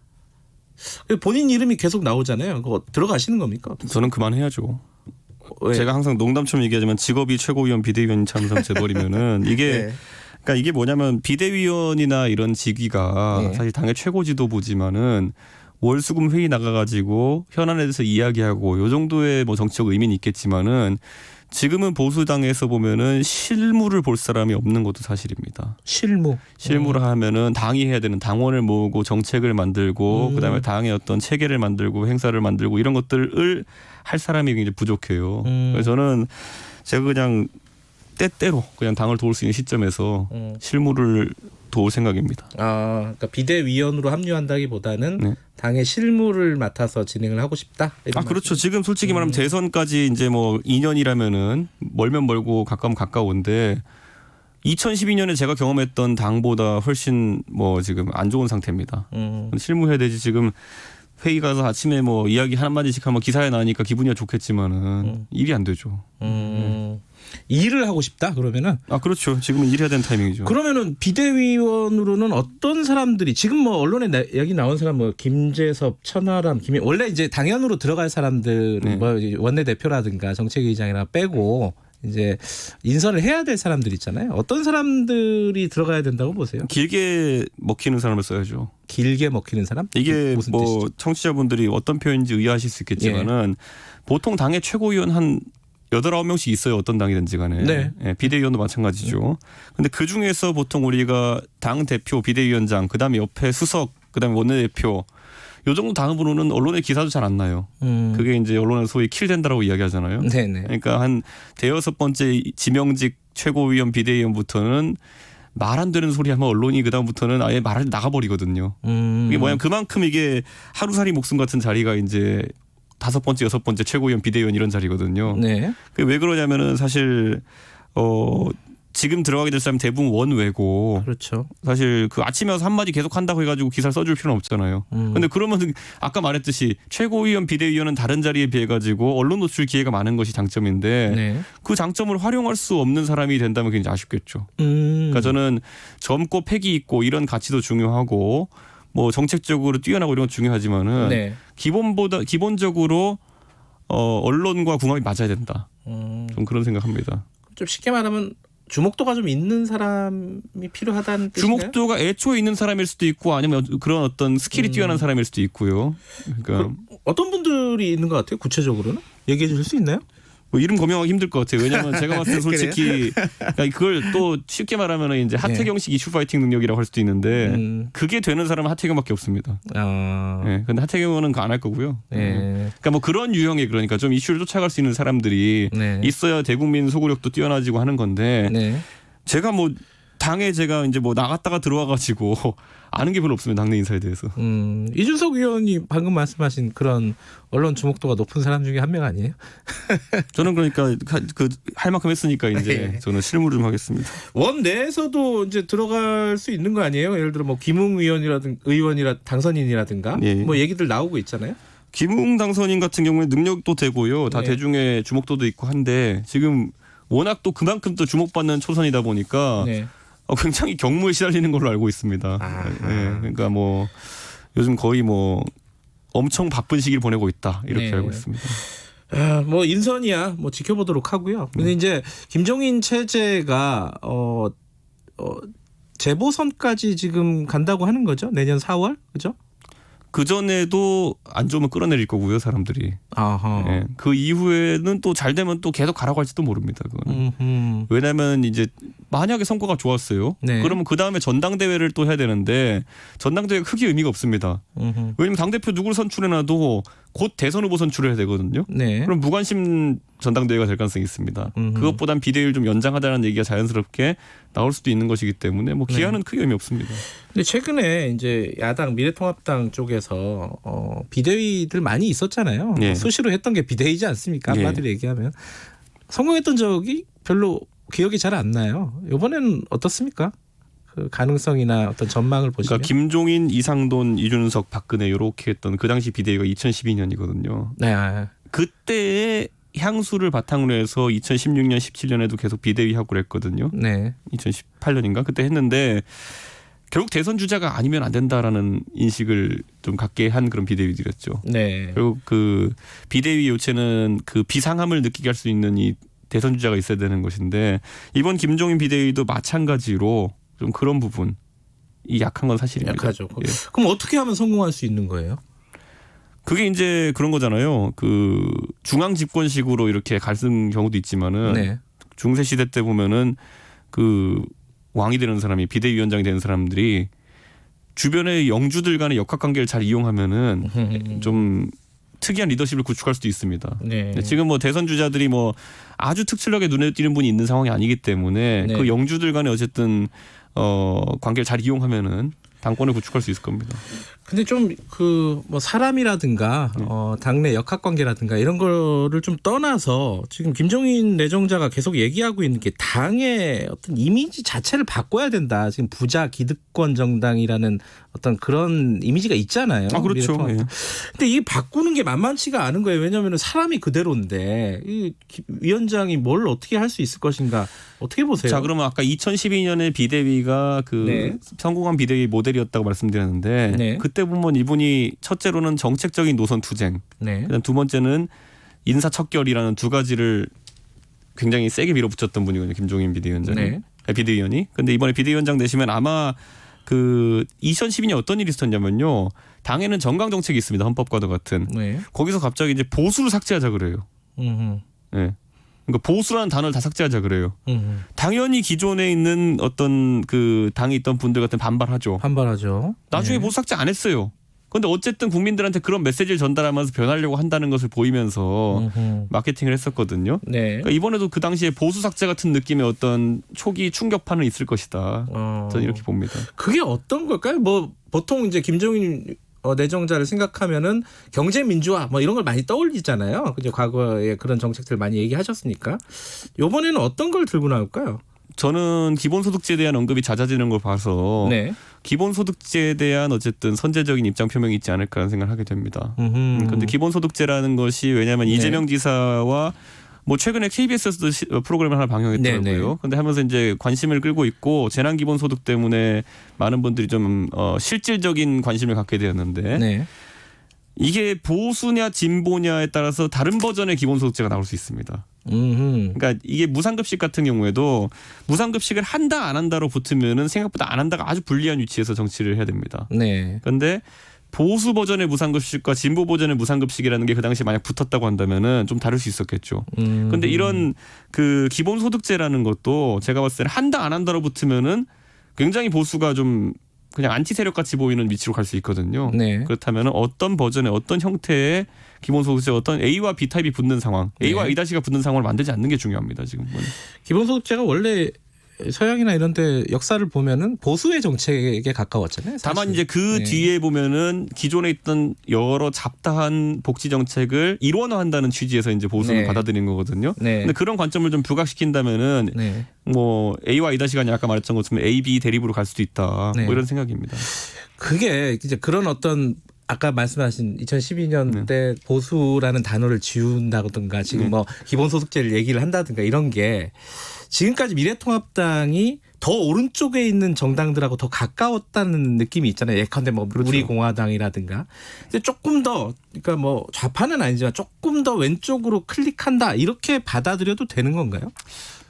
본인 이름이 계속 나오잖아요. 그거 들어가시는 겁니까? 저는 그만해야죠. 왜? 제가 항상 농담처럼 얘기하지만 직업이 최고위원 비대위원이 참 돼버리면은 이게 네. 그러니까 이게 뭐냐면 비대위원이나 이런 직위가 네. 사실 당의 최고 지도부지만은 월수금 회의 나가가지고 현안에 대해서 이야기하고 요 정도의 뭐 정치적 의미는 있겠지만은 지금은 보수당에서 보면은 실무를 볼 사람이 없는 것도 사실입니다. 실무를 하면은 당이 해야 되는 당원을 모으고 정책을 만들고 그다음에 당의 어떤 체계를 만들고 행사를 만들고 이런 것들을 할 사람이 굉장히 부족해요. 그래서 저는 제가 그냥 때때로 그냥 당을 도울 수 있는 시점에서 실무를 도울 생각입니다. 그러니까 비대위원으로 합류한다기보다는 네. 당의 실무를 맡아서 진행을 하고 싶다. 이런 그렇죠. 지금 솔직히 말하면 대선까지 이제 뭐 2년이라면은 멀면 멀고 가까우면 가까운데 2012년에 제가 경험했던 당보다 훨씬 뭐 지금 안 좋은 상태입니다. 실무해야 되지 지금 회의 가서 아침에 뭐 이야기 한마디씩 하면 기사에 나니까 기분이야 좋겠지만은 일이 안 되죠. 일을 하고 싶다 그러면은 그렇죠. 지금은 일해야 되는 타이밍이죠. 그러면은 비대위원으로는 어떤 사람들이 지금 뭐 언론에 여기 나온 사람 뭐 김재섭, 천하람, 원래 이제 당연으로 들어갈 사람들 네. 뭐 원내 대표라든가 정책위의장이나 빼고 이제 인선을 해야 될 사람들 있잖아요. 어떤 사람들이 들어가야 된다고 보세요? 길게 먹히는 사람을 써야죠. 길게 먹히는 사람? 이게 무슨 뭐 뜻이죠? 청취자분들이 어떤 표현인지 의아하실 수 있겠지만은 보통 당의 최고위원 한 8-9명씩 있어요. 어떤 당이든지 간에. 네. 예, 비대위원도 마찬가지죠. 근데 그중에서 보통 우리가 당 대표, 비대위원장, 그다음에 옆에 수석, 그다음에 원내대표 요 정도 당으로는 언론의 기사도 잘 안 나요. 그게 이제 언론에 소위 킬된다라고 이야기하잖아요. 네네. 그러니까 한 대여섯 번째 지명직 최고위원 비대위원부터는 말 안 되는 소리 하면 언론이 그다음부터는 아예 말을 나가버리거든요. 이게 뭐냐면 그만큼 이게 하루살이 목숨 같은 자리가 이제 5번째, 6번째 최고위원 비대위원 이런 자리거든요. 네. 그게 왜 그러냐면은 사실 지금 들어가게 될 사람 대부분 원외고 그렇죠. 사실 그 아침에 와서 한마디 계속 한다고 해가지고 기사를 써줄 필요는 없잖아요. 근데 그러면 아까 말했듯이 최고위원 비대위원은 다른 자리에 비해 가지고 언론 노출 기회가 많은 것이 장점인데 네. 그 장점을 활용할 수 없는 사람이 된다면 굉장히 아쉽겠죠. 그러니까 저는 젊고 패기 있고 이런 가치도 중요하고 뭐 정책적으로 뛰어나고 이런 건 중요하지만은 네. 기본적으로 언론과 궁합이 맞아야 된다. 좀 그런 생각합니다. 좀 쉽게 말하면 주목도가 좀 있는 사람이 필요하다는 뜻인가요? 주목도가 애초에 있는 사람일 수도 있고 아니면 그런 어떤 스킬이 뛰어난 사람일 수도 있고요. 그러니까 어떤 분들이 있는 것 같아요? 구체적으로는 얘기해 주실 수 있나요? 뭐 이름 거명하기 힘들 것 같아요. 왜냐하면 제가 봤을 때 솔직히 그러니까 그걸 또 쉽게 말하면 이제 하태경식 이슈 파이팅 능력이라고 할 수도 있는데 그게 되는 사람은 하태경밖에 없습니다. 네, 근데 하태경은 안 할 거고요. 그러니까 뭐 그런 유형의 그러니까 좀 이슈를 쫓아갈 수 있는 사람들이 있어야 대국민 소구력도 뛰어나지고 하는 건데 제가 뭐 당에 제가 이제 뭐 나갔다가 들어와가지고 아는 게 별로 없습니다. 당내 인사에 대해서. 이준석 의원이 방금 말씀하신 그런 언론 주목도가 높은 사람 중에 한 명 아니에요? 저는 그러니까 그 할 만큼 했으니까 이제 저는 실무를 좀 하겠습니다. 원 내에서도 이제 들어갈 수 있는 거 아니에요? 예를 들어 뭐 김웅 의원이라 당선인이라든가 뭐 얘기들 나오고 있잖아요. 김웅 당선인 같은 경우에 능력도 되고요. 다 네. 대중의 주목도도 있고 한데 지금 워낙 또 그만큼 또 주목받는 초선이다 보니까 굉장히 경무에 시달리는 걸로 알고 있습니다. 네, 그러니까 뭐 요즘 거의 뭐 엄청 바쁜 시기를 보내고 있다 이렇게 알고 있습니다. 뭐 인선이야 뭐 지켜보도록 하고요. 근데 이제 김종인 체제가 재보선까지 지금 간다고 하는 거죠? 내년 4월 그죠? 그 전에도 안 좋으면 끌어내릴 거고요, 사람들이. 네, 그 이후에는 또 잘 되면 또 계속 가라고 할지도 모릅니다. 그건. 왜냐하면 이제 만약에 성과가 좋았어요. 그러면 그 다음에 전당대회를 또 해야 되는데 전당대회가 크게 의미가 없습니다. 왜냐하면 당 대표 누구를 선출해놔도 곧 대선 후보 선출을 해야 되거든요. 그럼 무관심 전당대회가 될 가능성이 있습니다. 그것보단 비대위를 좀 연장하다는 얘기가 자연스럽게 나올 수도 있는 것이기 때문에 뭐 기한은 크게 의미 없습니다. 근데 최근에 이제 야당 미래통합당 쪽에서 비대위들 많이 있었잖아요. 수시로 했던 게 비대위지 않습니까? 한마디로 얘기하면 성공했던 적이 별로 기억이 잘 안 나요. 이번에는 어떻습니까? 그 가능성이나 어떤 전망을 보시면. 그러니까 김종인, 이상돈, 이준석, 박근혜 이렇게 했던 그 당시 비대위가 2012년이거든요. 네. 그때의 향수를 바탕으로 해서 2016년, 17년에도 계속 비대위 하고 그랬거든요. 네. 2018년인가 그때 했는데 결국 대선 주자가 아니면 안 된다라는 인식을 좀 갖게 한 그런 비대위들이었죠. 네. 결국 그 비대위 요체는 그 비상함을 느끼게 할 수 있는 이 대선 주자가 있어야 되는 것인데 이번 김종인 비대위도 마찬가지로 좀 그런 부분이 약한 건 사실입니다. 약하죠. 예. 그럼 어떻게 하면 성공할 수 있는 거예요? 그게 이제 그런 거잖아요. 그 중앙 집권식으로 이렇게 갈등 경우도 있지만은 네. 중세 시대 때 보면은 그 왕이 되는 사람이 비대위원장이 되는 사람들이 주변의 영주들 간의 역학 관계를 잘 이용하면은 좀 특이한 리더십을 구축할 수도 있습니다. 네. 지금 뭐 대선 주자들이 뭐 아주 특출나게 눈에 띄는 분이 있는 상황이 아니기 때문에 네. 그 영주들 간에 어쨌든 관계를 잘 이용하면은 당권을 구축할 수 있을 겁니다. 근데 좀 그 뭐 사람이라든가 당내 역학 관계라든가 이런 거를 좀 떠나서 지금 김종인 내정자가 계속 얘기하고 있는 게 당의 어떤 이미지 자체를 바꿔야 된다. 지금 부자 기득권 정당이라는 어떤 그런 이미지가 있잖아요. 아 그렇죠. 예. 근데 이게 바꾸는 게 만만치가 않은 거예요. 왜냐하면 사람이 그대로인데 이 위원장이 뭘 어떻게 할 수 있을 것인가. 어떻게 보세요? 자 그러면 아까 2012년에 비대위가 그 네. 성공한 비대위 모델이었다고 말씀드렸는데 네. 그때 보면 이분이 첫째로는 정책적인 노선 투쟁, 네. 그다음 두 번째는 인사 척결이라는 두 가지를 굉장히 세게 밀어붙였던 분이거든요. 김종인 비대위원장이. 네. 비대위원이. 근데 이번에 비대위원장 되시면 아마 그 2012년 어떤 일이 있었냐면요. 당에는 정강 정책이 있습니다. 헌법과도 같은. 네. 거기서 갑자기 이제 보수를 삭제하자 그래요. 네. 그러니까 보수라는 단어를 다 삭제하자 그래요. 당연히 기존에 있는 어떤 그 당에 있던 분들 같은 반발하죠. 반발하죠. 나중에 네. 보수 삭제 안 했어요. 그런데 어쨌든 국민들한테 그런 메시지를 전달하면서 변하려고 한다는 것을 보이면서 마케팅을 했었거든요. 네. 그러니까 이번에도 그 당시에 보수 삭제 같은 느낌의 어떤 초기 충격파는 있을 것이다. 저는 이렇게 봅니다. 그게 어떤 걸까요? 뭐 보통 이제 김종인 내정자를 생각하면은 경제 민주화 뭐 이런 걸 많이 떠올리잖아요. 그죠? 과거에 그런 정책들 많이 얘기하셨으니까 이번에는 어떤 걸 들고 나올까요? 저는 기본소득제에 대한 언급이 잦아지는 걸 봐서 네. 기본소득제에 대한 어쨌든 선제적인 입장 표명이 있지 않을까라는 생각을 하게 됩니다. 그런데 기본소득제라는 것이 왜냐하면 네. 이재명 지사와 뭐 최근에 KBS에서도 프로그램을 하나 방영했더라고요. 네네. 그런데 하면서 이제 관심을 끌고 있고 재난기본소득 때문에 많은 분들이 좀 실질적인 관심을 갖게 되었는데 네. 이게 보수냐 진보냐에 따라서 다른 버전의 기본소득제가 나올 수 있습니다. 그러니까 이게 무상급식 같은 경우에도 무상급식을 한다 안 한다로 붙으면은 생각보다 안 한다가 아주 불리한 위치에서 정치를 해야 됩니다. 네. 그런데 보수 버전의 무상급식과 진보 버전의 무상급식이라는 게 그 당시 만약 붙었다고 한다면은 좀 다를 수 있었겠죠. 그런데 이런 그 기본소득제라는 것도 제가 봤을 때는 한다 안 한다로 붙으면은 굉장히 보수가 좀 그냥 안티 세력 같이 보이는 위치로 갈 수 있거든요. 네. 그렇다면 어떤 버전의 어떤 형태의 기본소득제 어떤 A와 B 타입이 붙는 상황, A와 네. A-가 붙는 상황을 만들지 않는 게 중요합니다. 지금 보면. 기본소득제가 원래 서양이나 이런 데 역사를 보면은 보수의 정책에 가까웠잖아요. 사실. 다만 이제 그 네. 뒤에 보면은 기존에 있던 여러 잡다한 복지 정책을 일원화한다는 취지에서 이제 보수는 네. 받아들인 거거든요. 네. 근데 그런 관점을 좀 부각시킨다면은 네. 뭐 A와 A-가 아까 말했던 것처럼 A, B 대립으로 갈 수도 있다. 네. 뭐 이런 생각입니다. 그게 이제 그런 어떤 아까 말씀하신 2012년대 보수라는 단어를 지운다든가 지금 뭐 기본소득제를 얘기를 한다든가 이런 게 지금까지 미래통합당이 더 오른쪽에 있는 정당들하고 더 가까웠다는 느낌이 있잖아요. 예컨대 뭐 그렇죠. 우리공화당이라든가. 근데 조금 더 그러니까 뭐 좌파는 아니지만 조금 더 왼쪽으로 클릭한다 이렇게 받아들여도 되는 건가요?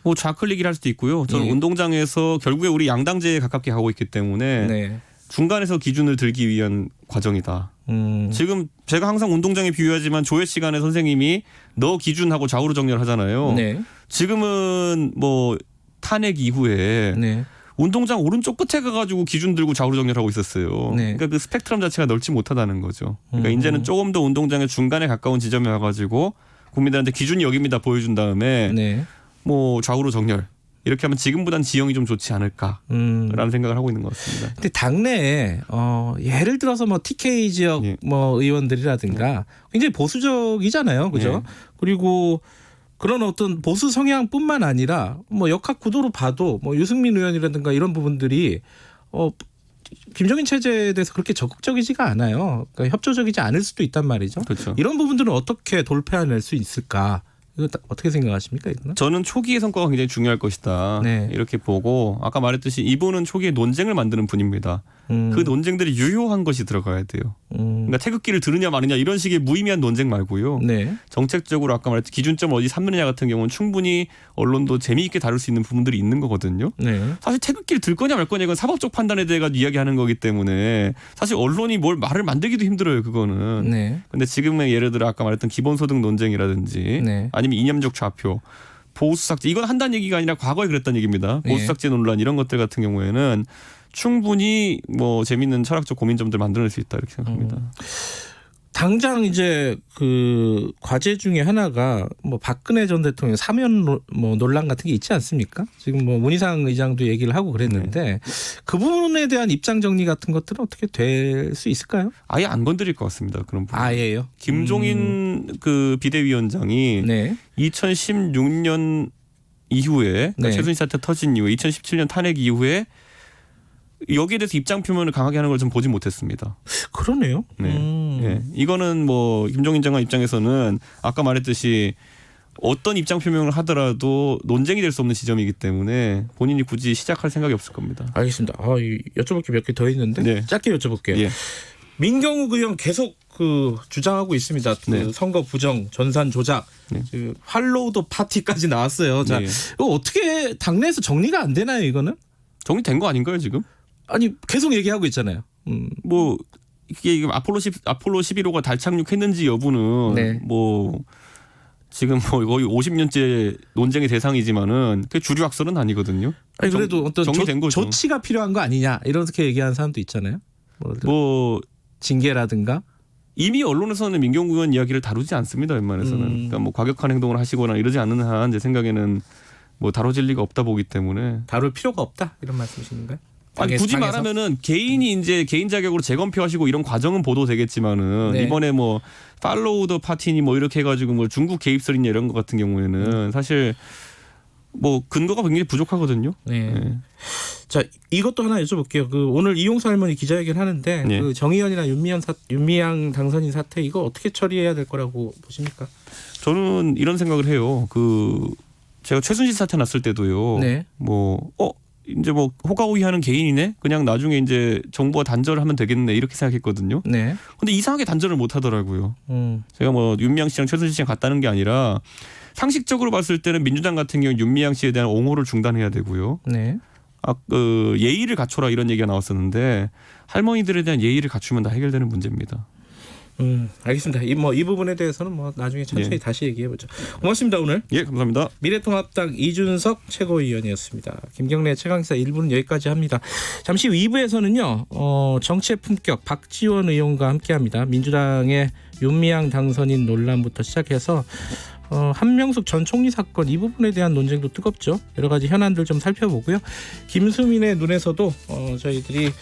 뭐 좌클릭이라 할 수도 있고요. 저는 예. 운동장에서 결국에 우리 양당제에 가깝게 가고 있기 때문에 네. 중간에서 기준을 들기 위한 과정이다. 지금 제가 항상 운동장에 비유하지만 조회 시간에 선생님이 너 기준하고 좌우로 정렬하잖아요. 네. 지금은 뭐 탄핵 이후에 네. 운동장 오른쪽 끝에 가가지고 기준 들고 좌우로 정렬하고 있었어요. 네. 그러니까 그 스펙트럼 자체가 넓지 못하다는 거죠. 그러니까 이제는 조금 더 운동장의 중간에 가까운 지점에 와가지고 국민들한테 기준이 여기입니다 보여준 다음에 네. 뭐 좌우로 정렬 이렇게 하면 지금보단 지형이 좀 좋지 않을까라는 생각을 하고 있는 것 같습니다. 근데 당내에 예를 들어서 뭐 TK 지역 예. 뭐 의원들이라든가 굉장히 보수적이잖아요, 그죠? 예. 그리고 그런 어떤 보수 성향뿐만 아니라 뭐 역학 구도로 봐도 뭐 유승민 의원이라든가 이런 부분들이 김종인 체제에 대해서 그렇게 적극적이지가 않아요. 그러니까 협조적이지 않을 수도 있단 말이죠. 그렇죠. 이런 부분들은 어떻게 돌파해낼 수 있을까? 이거 어떻게 생각하십니까? 이거는? 저는 초기의 성과가 굉장히 중요할 것이다. 네. 이렇게 보고 아까 말했듯이 이분은 초기에 논쟁을 만드는 분입니다. 그 논쟁들이 유효한 것이 들어가야 돼요. 그러니까 태극기를 들으냐 마느냐 이런 식의 무의미한 논쟁 말고요. 네. 정책적으로 아까 말했듯이 기준점을 어디 삼느냐 같은 경우는 충분히 언론도 재미있게 다룰 수 있는 부분들이 있는 거거든요. 네. 사실 태극기를 들 거냐 말 거냐 이건 사법적 판단에 대해 이야기하는 거기 때문에 사실 언론이 뭘 말을 만들기도 힘들어요. 그거는. 네. 근데 지금의 예를 들어 아까 말했던 기본소득 논쟁이라든지 네. 아니면 이념적 좌표 보수삭제 이건 한다는 얘기가 아니라 과거에 그랬다는 얘기입니다. 네. 보수삭제 논란 이런 것들 같은 경우에는 충분히 뭐 재밌는 철학적 고민점들 만들어낼 수 있다 이렇게 생각합니다. 당장 이제 그 과제 중에 하나가 뭐 박근혜 전 대통령 사면 뭐 논란 같은 게 있지 않습니까? 지금 뭐 문희상 의장도 얘기를 하고 그랬는데 그 부분에 대한 입장 정리 같은 것들은 어떻게 될 수 있을까요? 아예 안 건드릴 것 같습니다. 그런 부분. 아예요. 김종인 그 비대위원장이 네. 2016년 이후에 그러니까 네. 최순실 사태 터진 이후에 2017년 탄핵 이후에 여기에 대해서 입장 표명을 강하게 하는 걸 좀 보지 못했습니다. 그러네요. 네. 예. 이거는 뭐 김종인 장관 입장에서는 아까 말했듯이 어떤 입장 표명을 하더라도 논쟁이 될 수 없는 지점이기 때문에 본인이 굳이 시작할 생각이 없을 겁니다. 알겠습니다. 여쭤볼 게 몇 개 더 있는데 네. 짧게 여쭤볼게요. 예. 민경욱 의원 계속 그 주장하고 있습니다. 그 네. 선거 부정, 전산 조작, 네. 그 할로우드 파티까지 나왔어요. 자, 네. 이거 어떻게 당내에서 정리가 안 되나요? 이거는? 정리된 거 아닌가요 지금? 아니 계속 얘기하고 있잖아요. 뭐 이게 아폴로 11호가 달 착륙했는지 여부는 네. 뭐 지금 뭐 거의 50년째 논쟁의 대상이지만은 그 주류 학설은 아니거든요. 아니 그래도 어떤 정리된 거죠. 조치가 필요한 거 아니냐 이렇게 얘기하는 사람도 있잖아요. 뭐 징계라든가. 이미 언론에서는 민경욱 의원 이야기를 다루지 않습니다. 웬만해서는. 그러니까 뭐 과격한 행동을 하시거나 이러지 않는 한 제 생각에는 뭐 다뤄질 리가 없다 보기 때문에 다룰 필요가 없다 이런 말씀이신가요? 아니 굳이 당에서? 말하면은 개인이 이제 개인 자격으로 재검표하시고 이런 과정은 보도되겠지만은 네. 이번에 뭐 팔로우 더 파티니 뭐 이렇게 해가지고 뭐 중국 개입설이냐 이런 것 같은 경우에는 사실 뭐 근거가 굉장히 부족하거든요. 네. 네. 자 이것도 하나 여쭤볼게요. 그 오늘 이용수 할머니 기자회견 하는데 네. 그 정의연이나 윤미향 당선인 사태 이거 어떻게 처리해야 될 거라고 보십니까? 저는 이런 생각을 해요. 그 제가 최순실 사태 났을 때도요. 네. 뭐 이제 뭐 호가호위하는 개인이네. 그냥 나중에 이제 정부가 단절을 하면 되겠네 이렇게 생각했거든요. 네. 근데 이상하게 단절을 못 하더라고요. 음. 제가 뭐 윤미향 씨랑 최순실 씨랑 같다는 게 아니라 상식적으로 봤을 때는 민주당 같은 경우 윤미향 씨에 대한 옹호를 중단해야 되고요. 네. 예의를 갖춰라 이런 얘기가 나왔었는데 할머니들에 대한 예의를 갖추면 다 해결되는 문제입니다. 알겠습니다. 이 부분에 대해서는 뭐 나중에 천천히 예. 다시 얘기해 보죠. 고맙습니다. 오늘 예, 감사합니다. 미래통합당 이준석 최고위원이었습니다. 김경래 최강시사 1부는 여기까지 합니다. 잠시 후 2부에서는요. 정치의 품격 박지원 의원과 함께합니다. 민주당의 윤미향 당선인 논란부터 시작해서 한명숙 전 총리 사건 이 부분에 대한 논쟁도 뜨겁죠. 여러 가지 현안들 좀 살펴보고요. 김수민의 눈에서도 저희들이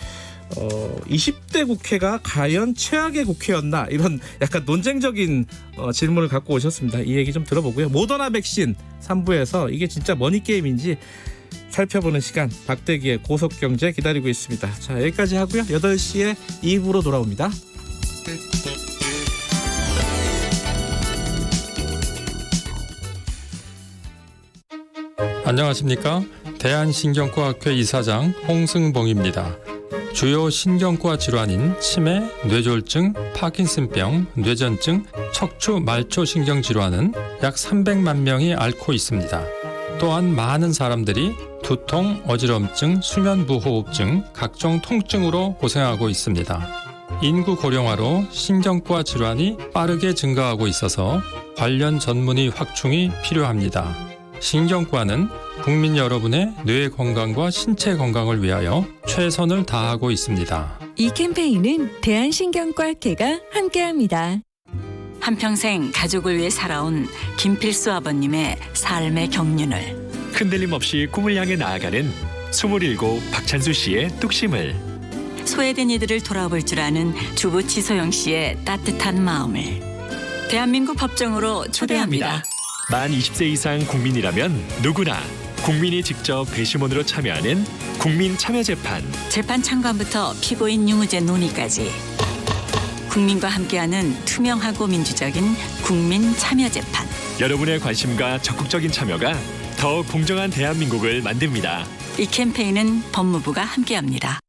20대 국회가 과연 최악의 국회였나 이런 약간 논쟁적인 질문을 갖고 오셨습니다. 이 얘기 좀 들어보고요. 모더나 백신 3부에서 이게 진짜 머니게임인지 살펴보는 시간 박대기의 고속경제 기다리고 있습니다. 자 여기까지 하고요. 8시에 2부로 돌아옵니다. 안녕하십니까? 대한신경과학회 이사장 홍승봉입니다. 주요 신경과 질환인 치매, 뇌졸중, 파킨슨병, 뇌전증, 척추 말초 신경 질환은 약 300만 명이 앓고 있습니다. 또한 많은 사람들이 두통, 어지럼증, 수면부호흡증, 각종 통증으로 고생하고 있습니다. 인구 고령화로 신경과 질환이 빠르게 증가하고 있어서 관련 전문의 확충이 필요합니다. 신경과는 국민 여러분의 뇌 건강과 신체 건강을 위하여 최선을 다하고 있습니다. 이 캠페인은 대한신경과학회가 함께합니다. 한평생 가족을 위해 살아온 김필수 아버님의 삶의 경륜을 흔들림 없이 꿈을 향해 나아가는 27 박찬수 씨의 뚝심을 소외된 이들을 돌아볼 줄 아는 주부 지소영 씨의 따뜻한 마음을 대한민국 법정으로 초대합니다. 만 20세 이상 국민이라면 누구나 국민이 직접 배심원으로 참여하는 국민참여재판. 재판 참관부터 피고인 유무죄 논의까지 국민과 함께하는 투명하고 민주적인 국민참여재판. 여러분의 관심과 적극적인 참여가 더 공정한 대한민국을 만듭니다. 이 캠페인은 법무부가 함께합니다.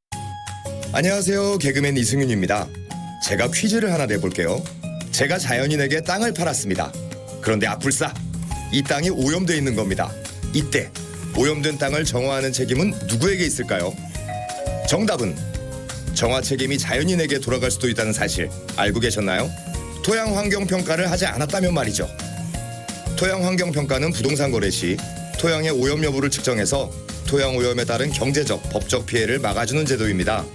안녕하세요. 개그맨 이승윤입니다. 제가 퀴즈를 하나 내볼게요. 제가 자연인에게 땅을 팔았습니다. 그런데 아뿔싸 이 땅이 오염돼 있는 겁니다. 이때 오염된 땅을 정화하는 책임은 누구에게 있을까요? 정답은 정화 책임이 자연인에게 돌아갈 수도 있다는 사실 알고 계셨나요? 토양환경평가를 하지 않았다면 말이죠. 토양환경평가는 부동산 거래 시 토양의 오염 여부를 측정해서 토양 오염에 따른 경제적, 법적 피해를 막아주는 제도입니다.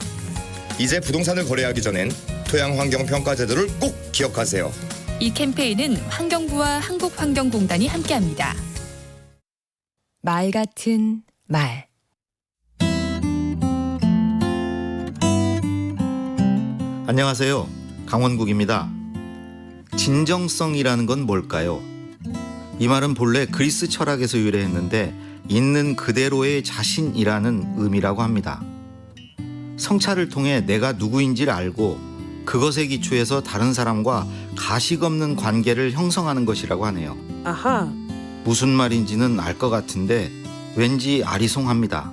이제 부동산을 거래하기 전엔 토양환경평가 제도를 꼭 기억하세요. 이 캠페인은 환경부와 한국환경공단이 함께합니다. 말 같은 말. 안녕하세요. 강원국입니다. 진정성이라는 건 뭘까요? 이 말은 본래 그리스 철학에서 유래했는데 있는 그대로의 자신이라는 의미라고 합니다. 성찰을 통해 내가 누구인지를 알고 그것에 기초해서 다른 사람과 가식 없는 관계를 형성하는 것이라고 하네요. 아하. 무슨 말인지는 알 것 같은데 왠지 아리송합니다.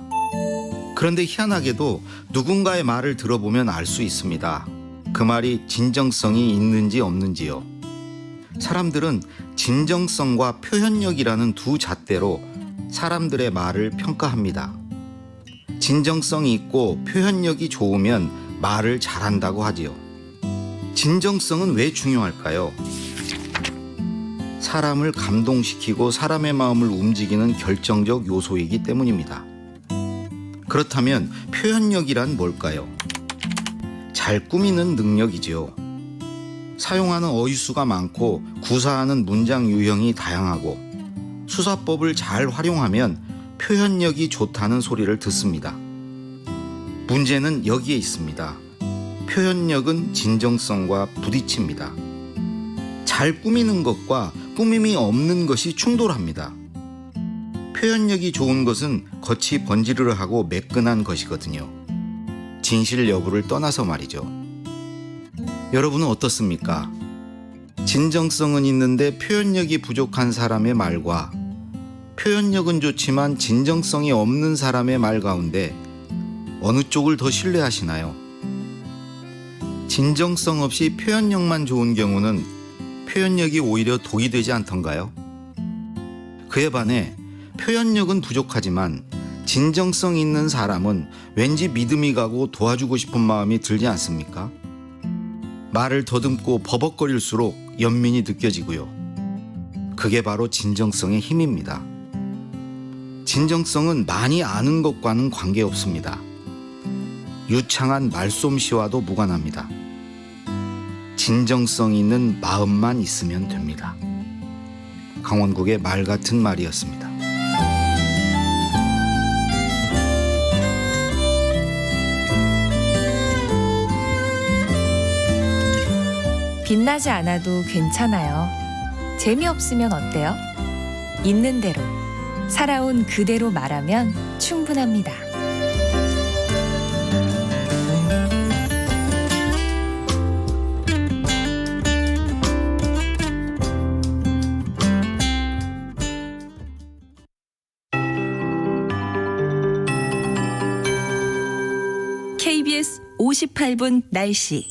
그런데 희한하게도 누군가의 말을 들어보면 알 수 있습니다. 그 말이 진정성이 있는지 없는지요. 사람들은 진정성과 표현력이라는 두 잣대로 사람들의 말을 평가합니다. 진정성이 있고 표현력이 좋으면 말을 잘한다고 하지요. 진정성은 왜 중요할까요? 사람을 감동시키고 사람의 마음을 움직이는 결정적 요소이기 때문입니다. 그렇다면 표현력이란 뭘까요? 잘 꾸미는 능력이지요. 사용하는 어휘수가 많고 구사하는 문장 유형이 다양하고 수사법을 잘 활용하면 표현력이 좋다는 소리를 듣습니다. 문제는 여기에 있습니다. 표현력은 진정성과 부딪힙니다. 잘 꾸미는 것과 꾸밈이 없는 것이 충돌합니다. 표현력이 좋은 것은 겉이 번지르르하고 매끈한 것이거든요. 진실 여부를 떠나서 말이죠. 여러분은 어떻습니까? 진정성은 있는데 표현력이 부족한 사람의 말과 표현력은 좋지만 진정성이 없는 사람의 말 가운데 어느 쪽을 더 신뢰하시나요? 진정성 없이 표현력만 좋은 경우는 표현력이 오히려 독이 되지 않던가요? 그에 반해 표현력은 부족하지만 진정성 있는 사람은 왠지 믿음이 가고 도와주고 싶은 마음이 들지 않습니까? 말을 더듬고 버벅거릴수록 연민이 느껴지고요. 그게 바로 진정성의 힘입니다. 진정성은 많이 아는 것과는 관계없습니다. 유창한 말솜씨와도 무관합니다. 진정성 있는 마음만 있으면 됩니다. 강원국의 말 같은 말이었습니다. 빛나지 않아도 괜찮아요. 재미없으면 어때요? 있는 대로, 살아온 그대로 말하면 충분합니다. KBS 58분 날씨.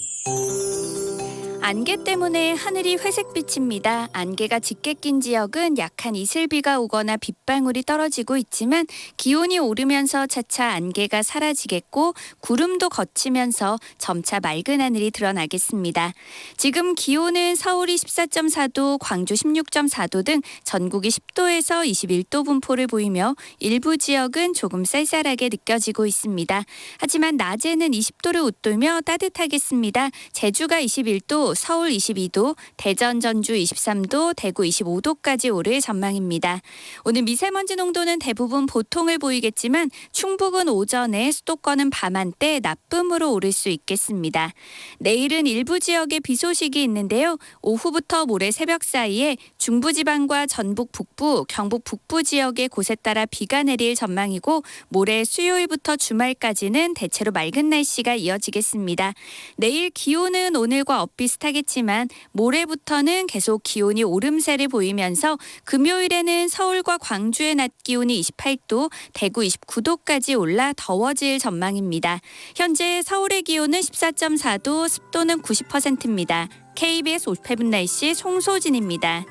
안개 때문에 하늘이 회색빛입니다. 안개가 짙게 낀 지역은 약한 이슬비가 오거나 빗방울이 떨어지고 있지만 기온이 오르면서 차차 안개가 사라지겠고 구름도 걷히면서 점차 맑은 하늘이 드러나겠습니다. 지금 기온은 서울이 14.4도, 광주 16.4도 등 전국이 10도에서 21도 분포를 보이며 일부 지역은 조금 쌀쌀하게 느껴지고 있습니다. 하지만 낮에는 20도를 웃돌며 따뜻하겠습니다. 제주가 21도, 서울 22도, 대전, 전주 23도, 대구 25도까지 오를 전망입니다. 오늘 미세먼지 농도는 대부분 보통을 보이겠지만 충북은 오전에, 수도권은 밤 한때 나쁨으로 오를 수 있겠습니다. 내일은 일부 지역에 비 소식이 있는데요. 오후부터 모레 새벽 사이에 중부지방과 전북 북부, 경북 북부 지역의 곳에 따라 비가 내릴 전망이고 모레 수요일부터 주말까지는 대체로 맑은 날씨가 이어지겠습니다. 내일 기온은 오늘과 엇비슷하겠지만 모레부터는 계속 기온이 오름세를 보이면서 금요일에는 서울과 광주의 낮 기온이 28도, 대구 29도까지 올라 더워질 전망입니다. 현재 서울의 기온은 14.4도, 습도는 90%입니다. KBS 58분 날씨 송소진입니다.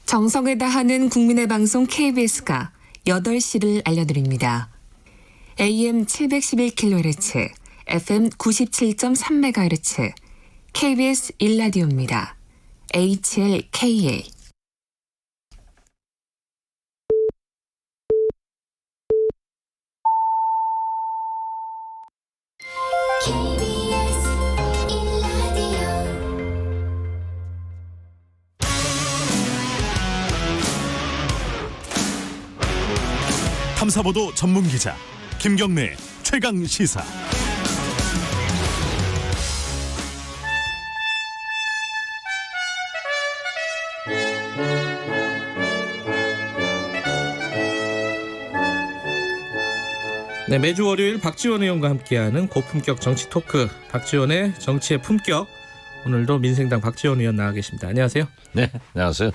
정성을 다하는 국민의 방송 KBS가 8시를 알려드립니다. AM 711kHz, FM 97.3MHz, KBS 1라디오입니다. HLKA. 탐사보도 전문 기자 김경래 최강 시사. 네, 매주 월요일 박지원 의원과 함께하는 고품격 정치 토크, 박지원의 정치의 품격. 오늘도 민생당 박지원 의원 나와 계십니다. 안녕하세요. 네, 안녕하세요.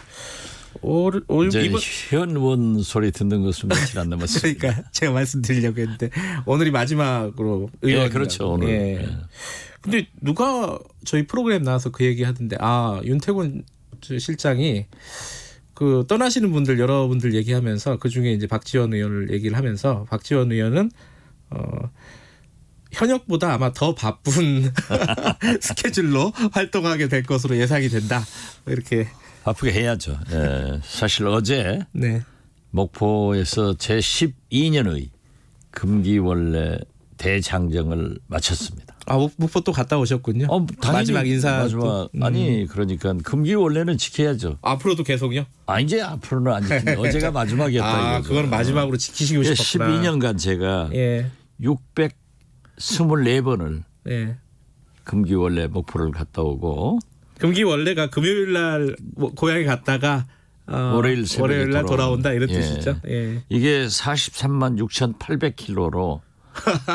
이제 이번... 현원 소리 듣는 것은 며칠 안 남았습니다. 그러니까 제가 말씀드리려고 했는데 오늘이 마지막으로 의원. 네, 그렇죠. 오늘. 예. 근데 누가 저희 프로그램 나와서 그 얘기 하던데, 윤태곤 실장이 그 떠나시는 분들 여러분들 얘기하면서 그 중에 이제 박지원 의원을 얘기를 하면서 박지원 의원은 현역보다 아마 더 바쁜 스케줄로 활동하게 될 것으로 예상이 된다. 이렇게. 바쁘게 해야죠. 예, 사실 어제 네. 목포에서 제12년의 금기원래 대장정을 마쳤습니다. 목포 또 갔다 오셨군요. 마지막 인사. 마지막 아니 그러니까 금기원래는 지켜야죠. 앞으로도 계속요? 이제 앞으로는 안 지키네. 어제가 마지막이었다. 그건 마지막으로 지키시고 싶었구나. 12년간 제가 624번을 금기원래 목포를 갔다 오고. 금기원래가 금요일 날 고향에 갔다가 월요일 날 돌아온다 이런 뜻이죠. 예. 이게 43만 6,800km로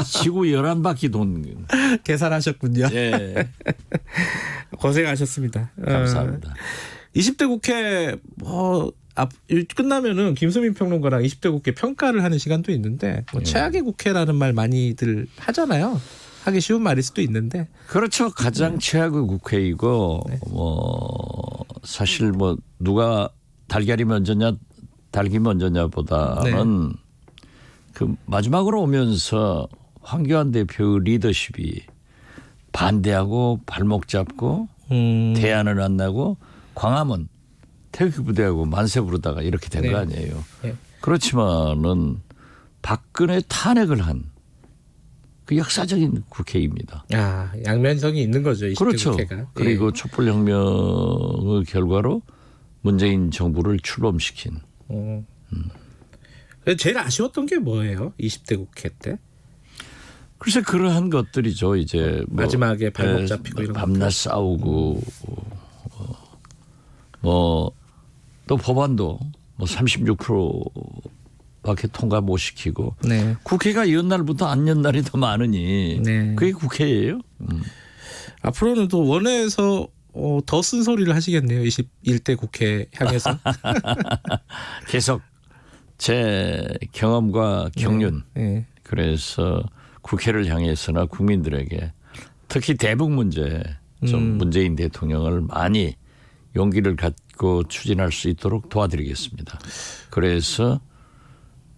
지구 11바퀴 돈. 계산하셨군요. 예. 고생하셨습니다. 감사합니다. 20대 국회 끝나면은 김수민 평론가랑 20대 국회 평가를 하는 시간도 있는데 최악의 국회라는 말 많이들 하잖아요. 하기 쉬운 말일 수도 있는데. 그렇죠. 가장 최악의 국회이고 사실 누가 달걀이 먼저냐 닭이 먼저냐보다는 그 마지막으로 오면서 황교안 대표의 리더십이 반대하고 발목 잡고 대안을 안 나고 광화문 태극기부대하고 만세 부르다가 이렇게 된 거 아니에요. 그렇지만은 박근혜 탄핵을 한 그 역사적인 국회입니다. 양면성이 있는 거죠. 20대 그렇죠. 국회가. 그리고 촛불혁명의 결과로 문재인 정부를 출범시킨. 제일 아쉬웠던 게 뭐예요? 20대 국회 때? 글쎄 그러한 것들이죠. 이제 마지막에 발목 잡히고 이런 밤낮 싸우고 또 법안도 36%밖에 통과 못 시키고 국회가 연날부터 안 연날이 더 많으니 그게 국회예요. 앞으로는 또 원회에서 더 쓴소리를 하시겠네요. 21대 국회 향해서. 계속 제 경험과 경륜 그래서 국회를 향해서나 국민들에게 특히 대북 문제 좀 문재인 대통령을 많이 용기를 갖고 추진할 수 있도록 도와드리겠습니다. 그래서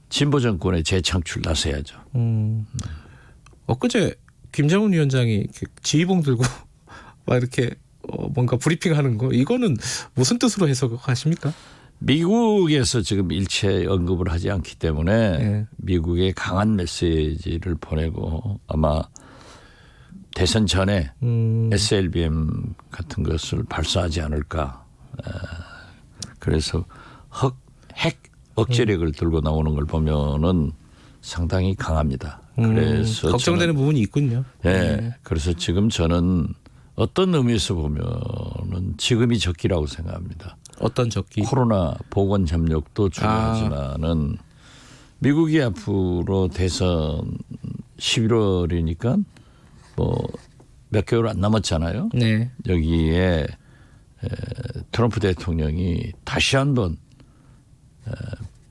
진보 정권의 재창출 나서야죠. 엊그제 김정은 위원장이 지휘봉 들고 막 이렇게 뭔가 브리핑하는 거 이거는 무슨 뜻으로 해석하십니까? 미국에서 지금 일체 언급을 하지 않기 때문에 미국에 강한 메시지를 보내고 아마 대선 전에 SLBM 같은 것을 발사하지 않을까. 그래서 핵 억제력을 들고 나오는 걸 보면은 상당히 강합니다. 그래서 걱정되는 부분이 있군요. 네. 그래서 지금 저는 어떤 의미에서 보면은 지금이 적기라고 생각합니다. 어떤 적기? 코로나 보건 협력도 중요하지만은 미국이 앞으로 대선 11월이니까 뭐 몇 개월 안 남았잖아요. 네. 여기에 트럼프 대통령이 다시 한번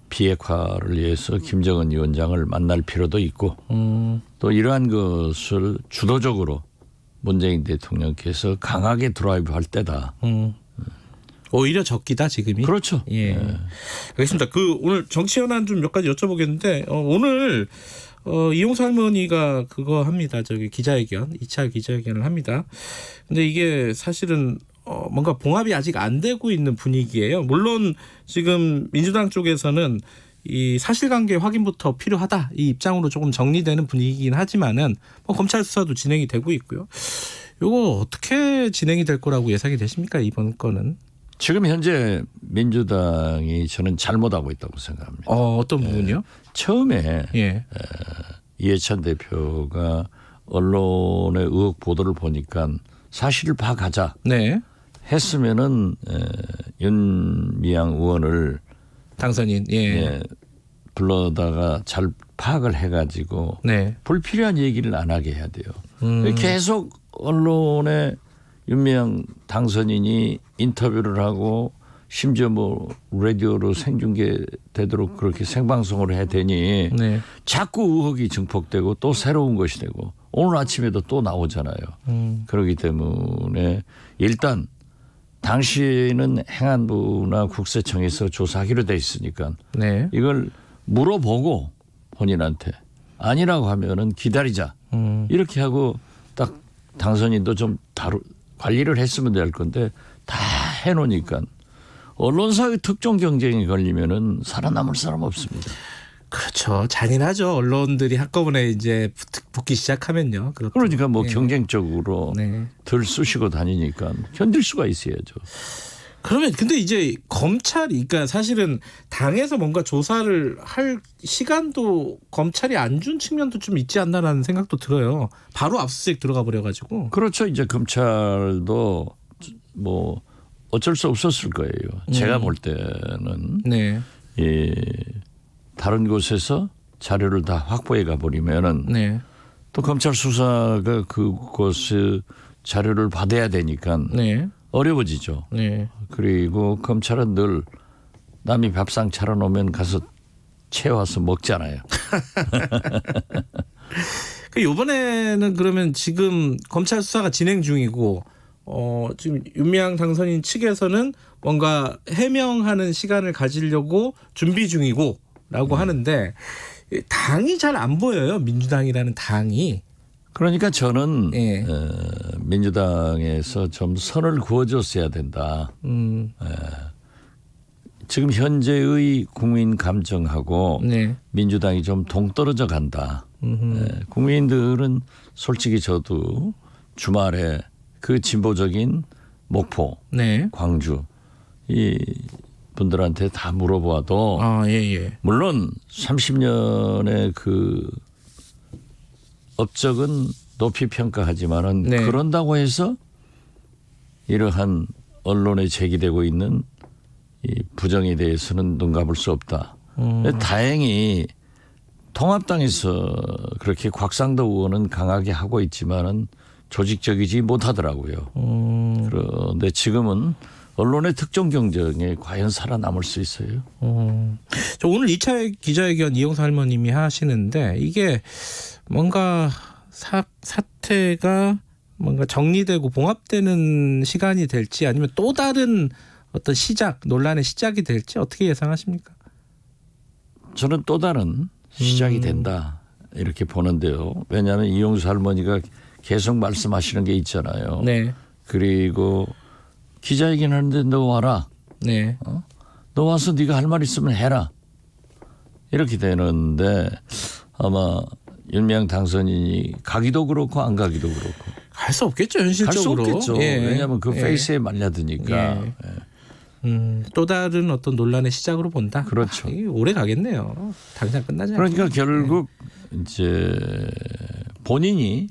비핵화를 위해서 김정은 위원장을 만날 필요도 있고 또 이러한 것을 주도적으로 문재인 대통령께서 강하게 드라이브 할 때다. 오히려 적기다 지금이. 그렇죠. 예. 알겠습니다. 그 오늘 정치 현안 좀 몇 가지 여쭤보겠는데 오늘 이용수 할머니가 그거 합니다. 저기 기자회견 2차 기자회견을 합니다. 근데 이게 사실은 뭔가 봉합이 아직 안 되고 있는 분위기예요. 물론 지금 민주당 쪽에서는 이 사실관계 확인부터 필요하다 이 입장으로 조금 정리되는 분위기긴 하지만은 뭐 검찰 수사도 진행이 되고 있고요. 이거 어떻게 진행이 될 거라고 예상이 되십니까 이번 건은? 지금 현재 민주당이 저는 잘못하고 있다고 생각합니다. 어떤 부분이요? 처음에 이해찬 대표가 언론의 의혹 보도를 보니까 사실을 파악하자 했으면은 윤미향 의원을 당선인 불러다가 잘 파악을 해가지고 불필요한 얘기를 안 하게 해야 돼요. 계속 언론에 윤미향 당선인이 인터뷰를 하고 심지어 뭐 라디오로 생중계되도록 그렇게 생방송을 해대니 자꾸 의혹이 증폭되고 또 새로운 것이 되고 오늘 아침에도 또 나오잖아요. 그렇기 때문에 일단 당시에는 행안부나 국세청에서 조사하기로 돼 있으니까 이걸 물어보고 본인한테 아니라고 하면은 기다리자 이렇게 하고 딱 당선인도 좀 관리를 했으면 될 건데 다 해놓으니까 언론사의 특정 경쟁에 걸리면은 살아남을 사람 없습니다. 그렇죠. 잔인하죠. 언론들이 한꺼번에 이제 붙기 시작하면요. 그러니까 뭐 경쟁적으로 덜 쑤시고 다니니까 견딜 수가 있어야죠. 그러면 근데 이제 검찰이 그러니까 사실은 당에서 뭔가 조사를 할 시간도 검찰이 안 준 측면도 좀 있지 않나라는 생각도 들어요. 바로 압수수색 들어가 버려가지고. 그렇죠. 이제 검찰도 뭐 어쩔 수 없었을 거예요. 제가 볼 때는 다른 곳에서 자료를 다 확보해 가버리면은 또 검찰 수사가 그곳의 자료를 받아야 되니까 어려워지죠. 그리고 검찰은 늘 남이 밥상 차려놓으면 가서 채워서 먹잖아요. 이번에는 그러면 지금 검찰 수사가 진행 중이고 지금 윤미향 당선인 측에서는 뭔가 해명하는 시간을 가지려고 준비 중이고라고 하는데 당이 잘 안 보여요. 민주당이라는 당이. 그러니까 저는 민주당에서 좀 선을 그어줬어야 된다. 지금 현재의 국민 감정하고 민주당이 좀 동떨어져 간다. 국민들은 솔직히 저도 주말에 그 진보적인 목포, 광주 이 분들한테 다 물어봐도 물론 30년의 그 업적은 높이 평가하지만은 그런다고 해서 이러한 언론에 제기되고 있는 이 부정에 대해서는 눈 감을 수 없다. 다행히 통합당에서 그렇게 곽상도 의원은 강하게 하고 있지만은 조직적이지 못하더라고요. 그런데 지금은 언론의 특정 경쟁에 과연 살아남을 수 있어요? 저 오늘 2차 기자회견 이용수 할머님이 하시는데 이게 뭔가 사태가 뭔가 정리되고 봉합되는 시간이 될지 아니면 또 다른 어떤 논란의 시작이 될지 어떻게 예상하십니까? 저는 또 다른 시작이 된다 이렇게 보는데요. 왜냐하면 이용수 할머니가 계속 말씀하시는 게 있잖아요. 그리고 기자회견 하는데 너 와라. 네. 너 와서 네가 할 말 있으면 해라. 이렇게 되는데 아마 윤미향 당선인이 가기도 그렇고 안 가기도 그렇고 갈 수 없겠죠 현실적으로. 갈 수 없겠죠. 예. 왜냐하면 그 예. 페이스에 말려드니까. 예. 또 다른 어떤 논란의 시작으로 본다. 그렇죠. 오래 가겠네요. 당장 끝나지 않고. 그러니까 결국 이제 본인이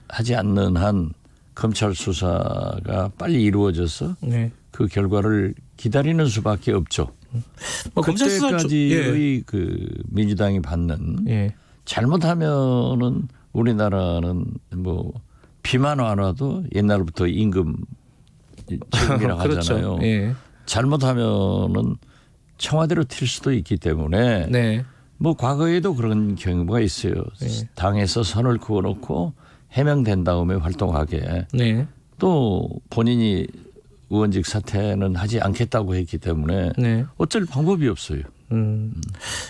하지 않는 한 검찰 수사가 빨리 이루어져서 그 결과를 기다리는 수밖에 없죠. 검찰 수사 그때까지의 그 민주당이 받는 잘못하면은 우리나라는 뭐 비만 와도 옛날부터 임금 지급이라고 그렇죠. 하잖아요. 잘못하면은 청와대로 튈 수도 있기 때문에 뭐 과거에도 그런 경우가 있어요. 당에서 선을 그어놓고 해명된 다음에 활동하게 또 본인이 의원직 사퇴는 하지 않겠다고 했기 때문에 어쩔 방법이 없어요.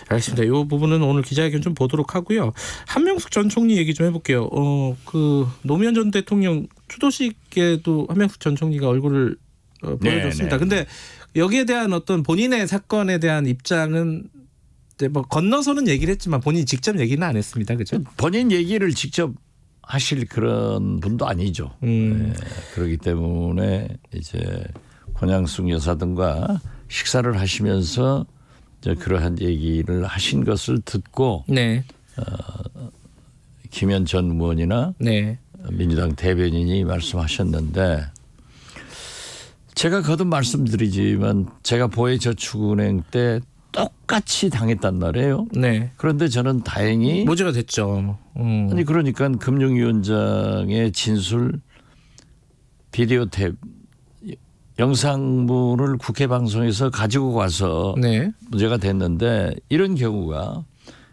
알겠습니다. 이 부분은 오늘 기자회견 좀 보도록 하고요. 한명숙 전 총리 얘기 좀 해볼게요. 그 노무현 전 대통령 추도식에도 한명숙 전 총리가 얼굴을 보여줬습니다. 근데 여기에 대한 어떤 본인의 사건에 대한 입장은 이제 뭐 건너서는 얘기를 했지만 본인이 직접 얘기는 안 했습니다. 그렇죠? 본인 얘기를 직접 하실 그런 분도 아니죠. 그렇기 때문에 이제 권양숙 여사 등과 식사를 하시면서 이제 그러한 얘기를 하신 것을 듣고 김현 전 의원이나 민주당 대변인이 말씀하셨는데 제가 거듭 말씀드리지만 제가 보혜저축은행 때 똑같이 당했단 말이에요. 그런데 저는 다행히 모자가 됐죠. 아니 그러니까 금융위원장의 진술 비디오 탭 영상물을 국회 방송에서 가지고 가서 문제가 됐는데 이런 경우가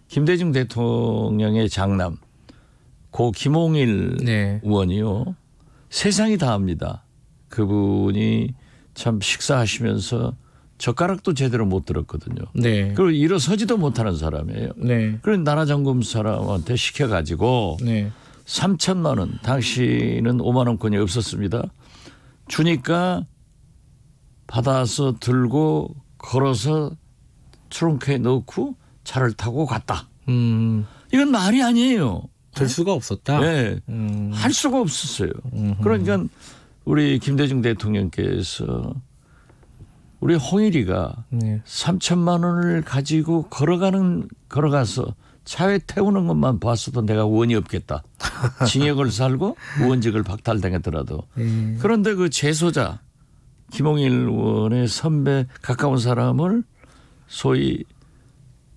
김대중 대통령의 장남 고 김홍일 의원이요. 세상이 다 압니다. 그분이 참 식사하시면서 젓가락도 제대로 못 들었거든요. 그리고 일어서지도 못하는 사람이에요. 그런 나라정금 사람한테 시켜가지고 3천만 원, 당시는 5만 원권이 없었습니다. 주니까 받아서 들고 걸어서 트렁크에 넣고 차를 타고 갔다. 이건 말이 아니에요. 될 수가 없었다. 할 수가 없었어요. 그러니까 우리 김대중 대통령께서 우리 홍일이가 3천만 원을 가지고 걸어가서 차에 태우는 것만 봤어도 내가 의원이 없겠다. 징역을 살고 의원직을 박탈당했더라도. 그런데 그 재소자 김홍일 의원의 선배 가까운 사람을 소위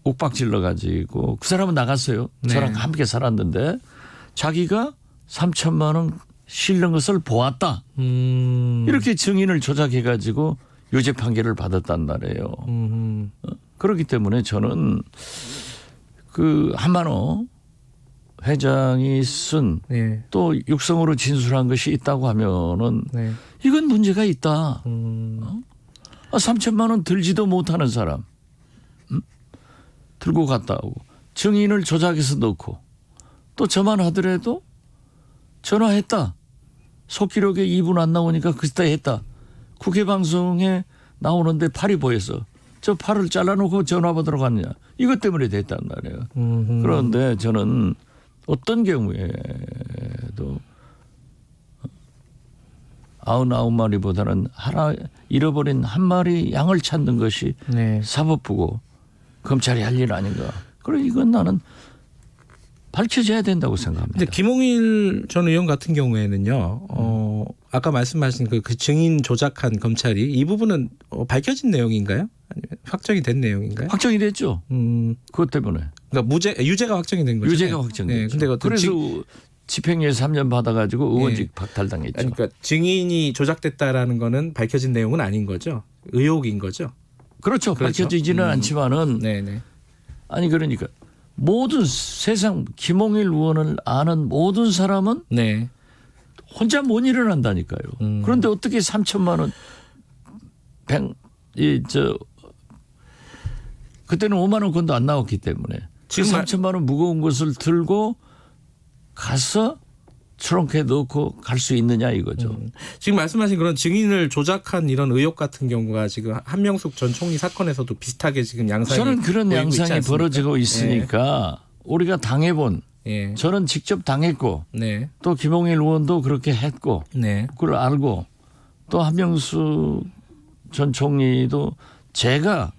옥박질러 가지고 그 사람은 나갔어요. 저랑 함께 살았는데 자기가 3천만 원 실는 것을 보았다. 이렇게 증인을 조작해 가지고 유죄 판결을 받았단 말이에요. 그렇기 때문에 저는 그 한만호 회장이 쓴 또 육성으로 진술한 것이 있다고 하면은 이건 문제가 있다. 3천만 원 들지도 못하는 사람 들고 갔다고 증인을 조작해서 넣고 또 저만 하더라도 전화했다. 속기록에 2분 안 나오니까 그때 했다. 국회 방송에 나오는데 팔이 보여서 저 팔을 잘라놓고 전화 받으러 갔냐. 이것 때문에 됐단 말이에요. 그런데 저는 어떤 경우에도 99마리보다는 하나 잃어버린 한 마리 양을 찾는 것이 사법부고 검찰이 할 일 아닌가. 그래 이건 나는 밝혀져야 된다고 생각합니다. 근데 김홍일 전 의원 같은 경우에는요. 아까 말씀하신 그 증인 조작한 검찰이 이 부분은 밝혀진 내용인가요? 아니면 확정이 된 내용인가요? 확정이 됐죠. 그것 때문에. 그러니까 유죄가 확정이 된 거죠. 유죄가 확정됐죠. 근데 그래서 집행유예 3년 받아가지고 의원직 박탈당했죠. 그러니까 증인이 조작됐다라는 거는 밝혀진 내용은 아닌 거죠. 의혹인 거죠. 그렇죠. 밝혀지지는 않지만은 아니 그러니까 모든 세상 김홍일 의원을 아는 모든 사람은 혼자 못 일어난다니까요. 그런데 어떻게 3천만 원 그때는 5만 원권도 안 나왔기 때문에 지금 3천만 원 무거운 것을 들고 가서 트렁크에 넣고 갈 수 있느냐 이거죠. 지금 말씀하신 그런 증인을 조작한 이런 의혹 같은 경우가 지금 한명숙 전 총리 사건에서도 비슷하게 지금 양상이 저는 그런 보이고 있지 양상이 않습니까? 벌어지고 있으니까 우리가 당해본 저는 직접 당했고 또 김홍일 의원도 그렇게 했고 그걸 알고 또 한명숙 전 총리도 제가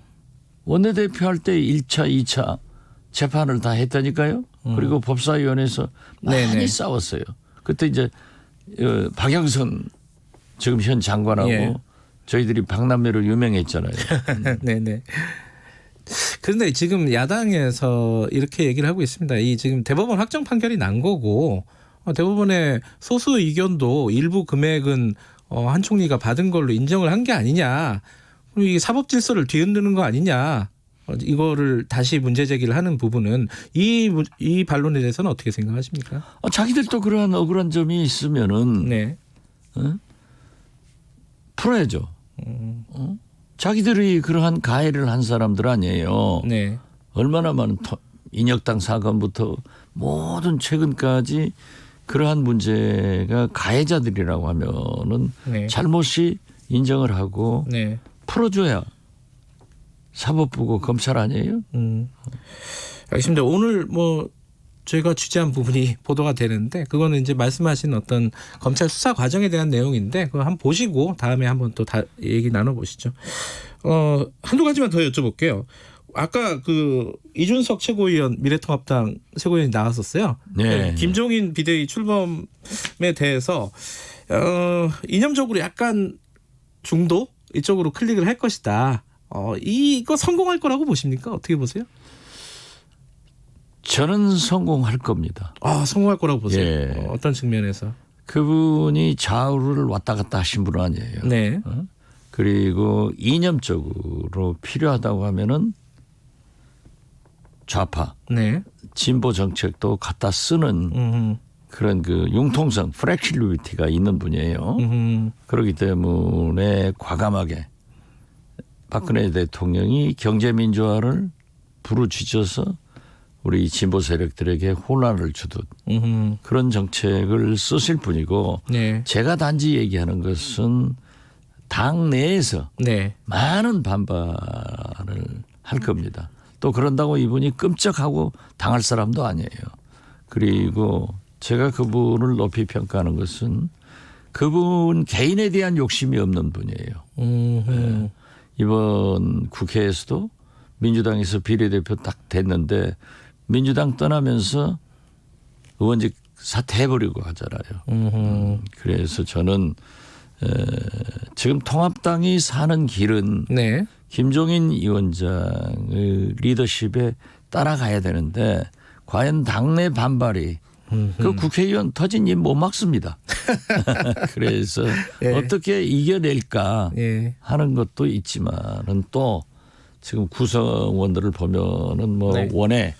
원내대표 할 때 1차, 2차 재판을 다 했다니까요. 그리고 법사위원회에서 많이 싸웠어요. 그때 이제 박영선 지금 현 장관하고 저희들이 박남매로 유명했잖아요. 네네. 그런데 지금 야당에서 이렇게 얘기를 하고 있습니다. 이 지금 대법원 확정 판결이 난 거고 대법원의 소수 의견도 일부 금액은 한 총리가 받은 걸로 인정을 한 게 아니냐. 이 사법 질서를 뒤흔드는 거 아니냐. 이거를 다시 문제 제기를 하는 부분은 이 반론에 대해서는 어떻게 생각하십니까? 자기들도 그러한 억울한 점이 있으면은 풀어야죠. 자기들이 그러한 가해를 한 사람들 아니에요. 얼마나 많은 인혁당 사건부터 모든 최근까지 그러한 문제가 가해자들이라고 하면은 잘못이 인정을 하고 풀어줘야 사법부고 검찰 아니에요? 알겠습니다. 오늘 저희가 취재한 부분이 보도가 되는데 그거는 이제 말씀하신 어떤 검찰 수사 과정에 대한 내용인데 그거 한번 보시고 다음에 한번 또 얘기 나눠보시죠. 한두 가지만 더 여쭤볼게요. 아까 그 이준석 최고위원 미래통합당 최고위원이 나왔었어요. 김종인 비대위 출범에 대해서 이념적으로 약간 중도 이쪽으로 클릭을 할 것이다. 이거 성공할 거라고 보십니까? 어떻게 보세요? 저는 성공할 겁니다. 성공할 거라고 보세요. 어떤 측면에서? 그분이 좌우를 왔다 갔다 하신 분은 아니에요. 그리고 이념적으로 필요하다고 하면은 좌파, 진보 정책도 갖다 쓰는 그런 그 융통성, 플렉시빌리티가 있는 분이에요. 그렇기 때문에 과감하게 박근혜 대통령이 경제민주화를 부르짖어서 우리 진보 세력들에게 혼란을 주듯 그런 정책을 쓰실 분이고 제가 단지 얘기하는 것은 당 내에서 많은 반발을 할 겁니다. 또 그런다고 이분이 끔찍하고 당할 사람도 아니에요. 그리고 제가 그분을 높이 평가하는 것은 그분 개인에 대한 욕심이 없는 분이에요. 이번 국회에서도 민주당에서 비례대표 딱 됐는데 민주당 떠나면서 의원직 사퇴해버리고 하잖아요. 그래서 저는 지금 통합당이 사는 길은 김종인 위원장의 리더십에 따라가야 되는데 과연 당내 반발이 그 국회의원 터진 입 못 막습니다. 그래서 어떻게 이겨낼까 하는 것도 있지만은 또 지금 구성원들을 보면은 원에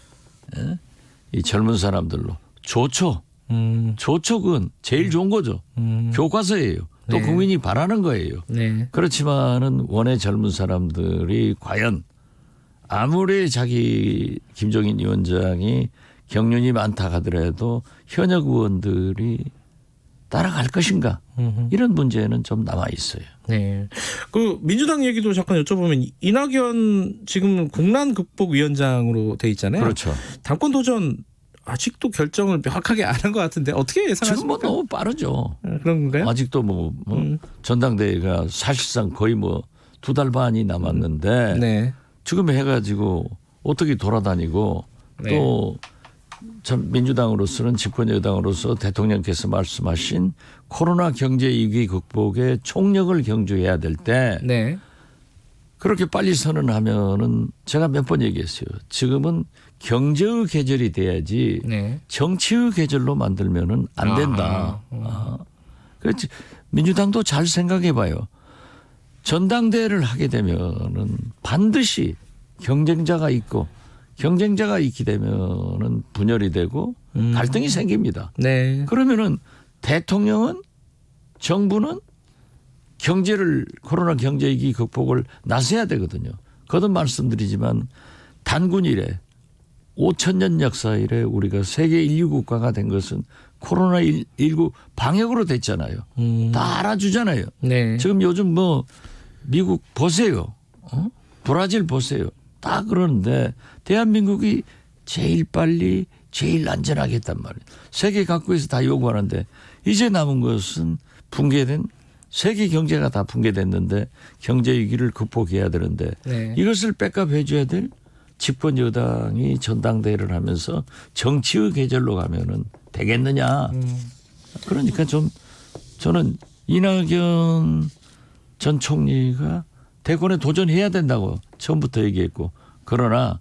이 젊은 사람들로 조촉은 제일 좋은 거죠. 교과서예요. 또 국민이 바라는 거예요. 그렇지만은 원의 젊은 사람들이 과연 아무리 자기 김종인 위원장이 경륜이 많다 하더라도 현역 의원들이 따라갈 것인가 이런 문제는 좀 남아 있어요. 그 민주당 얘기도 잠깐 여쭤보면 이낙연 지금 국난 극복 위원장으로 돼 있잖아요. 그렇죠. 당권 도전 아직도 결정을 명확하게 안 한 것 같은데 어떻게 예상하십니까? 지금 너무 빠르죠. 그런 건가요? 아직도 전당대회가 사실상 거의 2달 반이 남았는데 지금 해가지고 어떻게 돌아다니고 또 참 민주당으로서는 집권 여당으로서 대통령께서 말씀하신 코로나 경제 위기 극복에 총력을 경주해야 될 때 그렇게 빨리 선언하면은 제가 몇 번 얘기했어요. 지금은 경제의 계절이 돼야지 정치의 계절로 만들면은 안 된다. 그렇지. 민주당도 잘 생각해봐요. 전당대회를 하게 되면은 반드시 경쟁자가 있고 경쟁자가 있게 되면은 분열이 되고 갈등이 생깁니다. 그러면은 대통령은 정부는 경제를 코로나 경제 위기 극복을 나서야 되거든요. 거듭 말씀드리지만 단군 이래 5,000년 역사 이래 우리가 세계 인류 국가가 된 것은 코로나19 방역으로 됐잖아요. 다 알아주잖아요. 네. 지금 요즘 뭐 미국 보세요. 브라질 보세요. 다 그러는데 대한민국이 제일 빨리 제일 안전하게 했단 말이에요. 세계 각국에서 다 요구하는데 이제 남은 것은 붕괴된 세계 경제가 다 붕괴됐는데 경제 위기를 극복해야 되는데 네. 이것을 백업해 줘야 될 집권 여당이 전당대회를 하면서 정치의 계절로 가면은 되겠느냐. 그러니까 좀 저는 이낙연 전 총리가 대권에 도전해야 된다고 처음부터 얘기했고 그러나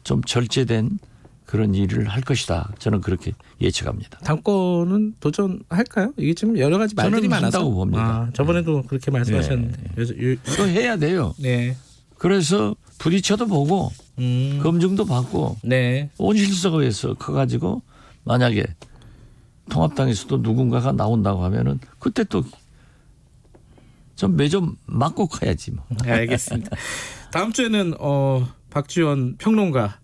좀 절제된 그런 일을 할 것이다. 저는 그렇게 예측합니다. 당권은 도전할까요? 이게 지금 여러 가지 말들이 저는 많아서. 한다고 봅니다. 저번에도 그렇게 말씀하셨는데. 이거 해야 돼요. 네. 그래서 부딪혀도 보고 검증도 받고 온실속에서 커가지고 만약에 통합당에서도 누군가가 나온다고 하면은 그때 또 좀 매점 맞고 커야지 뭐. 네, 알겠습니다. 다음 주에는 박지원 평론가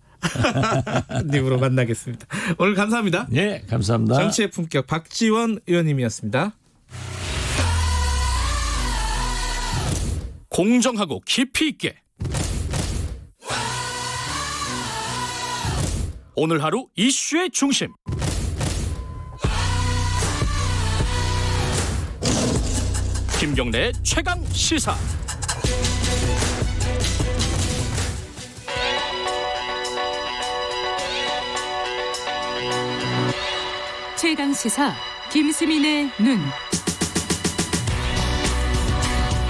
님으로 만나겠습니다. 오늘 감사합니다. 네, 감사합니다. 정치의 품격 박지원 의원님이었습니다. 공정하고 깊이 있게 오늘 하루 이슈의 중심 김경래 최강 시사. 최강 시사 김수민의 눈.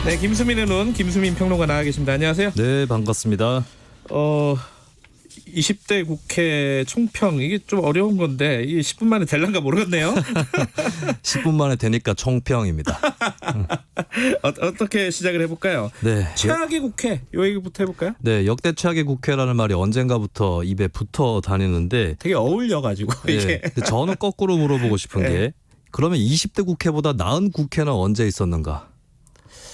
네, 김수민의 눈 김수민 평론가 나와 계십니다. 안녕하세요. 네, 반갑습니다. 20대 국회 총평 이게 좀 어려운 건데 이게 10분 만에 될란가 모르겠네요. 10분 만에 되니까 총평입니다. 어떻게 시작을 해볼까요? 네. 최악의 국회 요 얘기부터 해볼까요? 네, 역대 최악의 국회라는 말이 언젠가부터 입에 붙어 다니는데 되게 어울려가지고 이게. 네, 저는 거꾸로 물어보고 싶은 게 그러면 20대 국회보다 나은 국회는 언제 있었는가?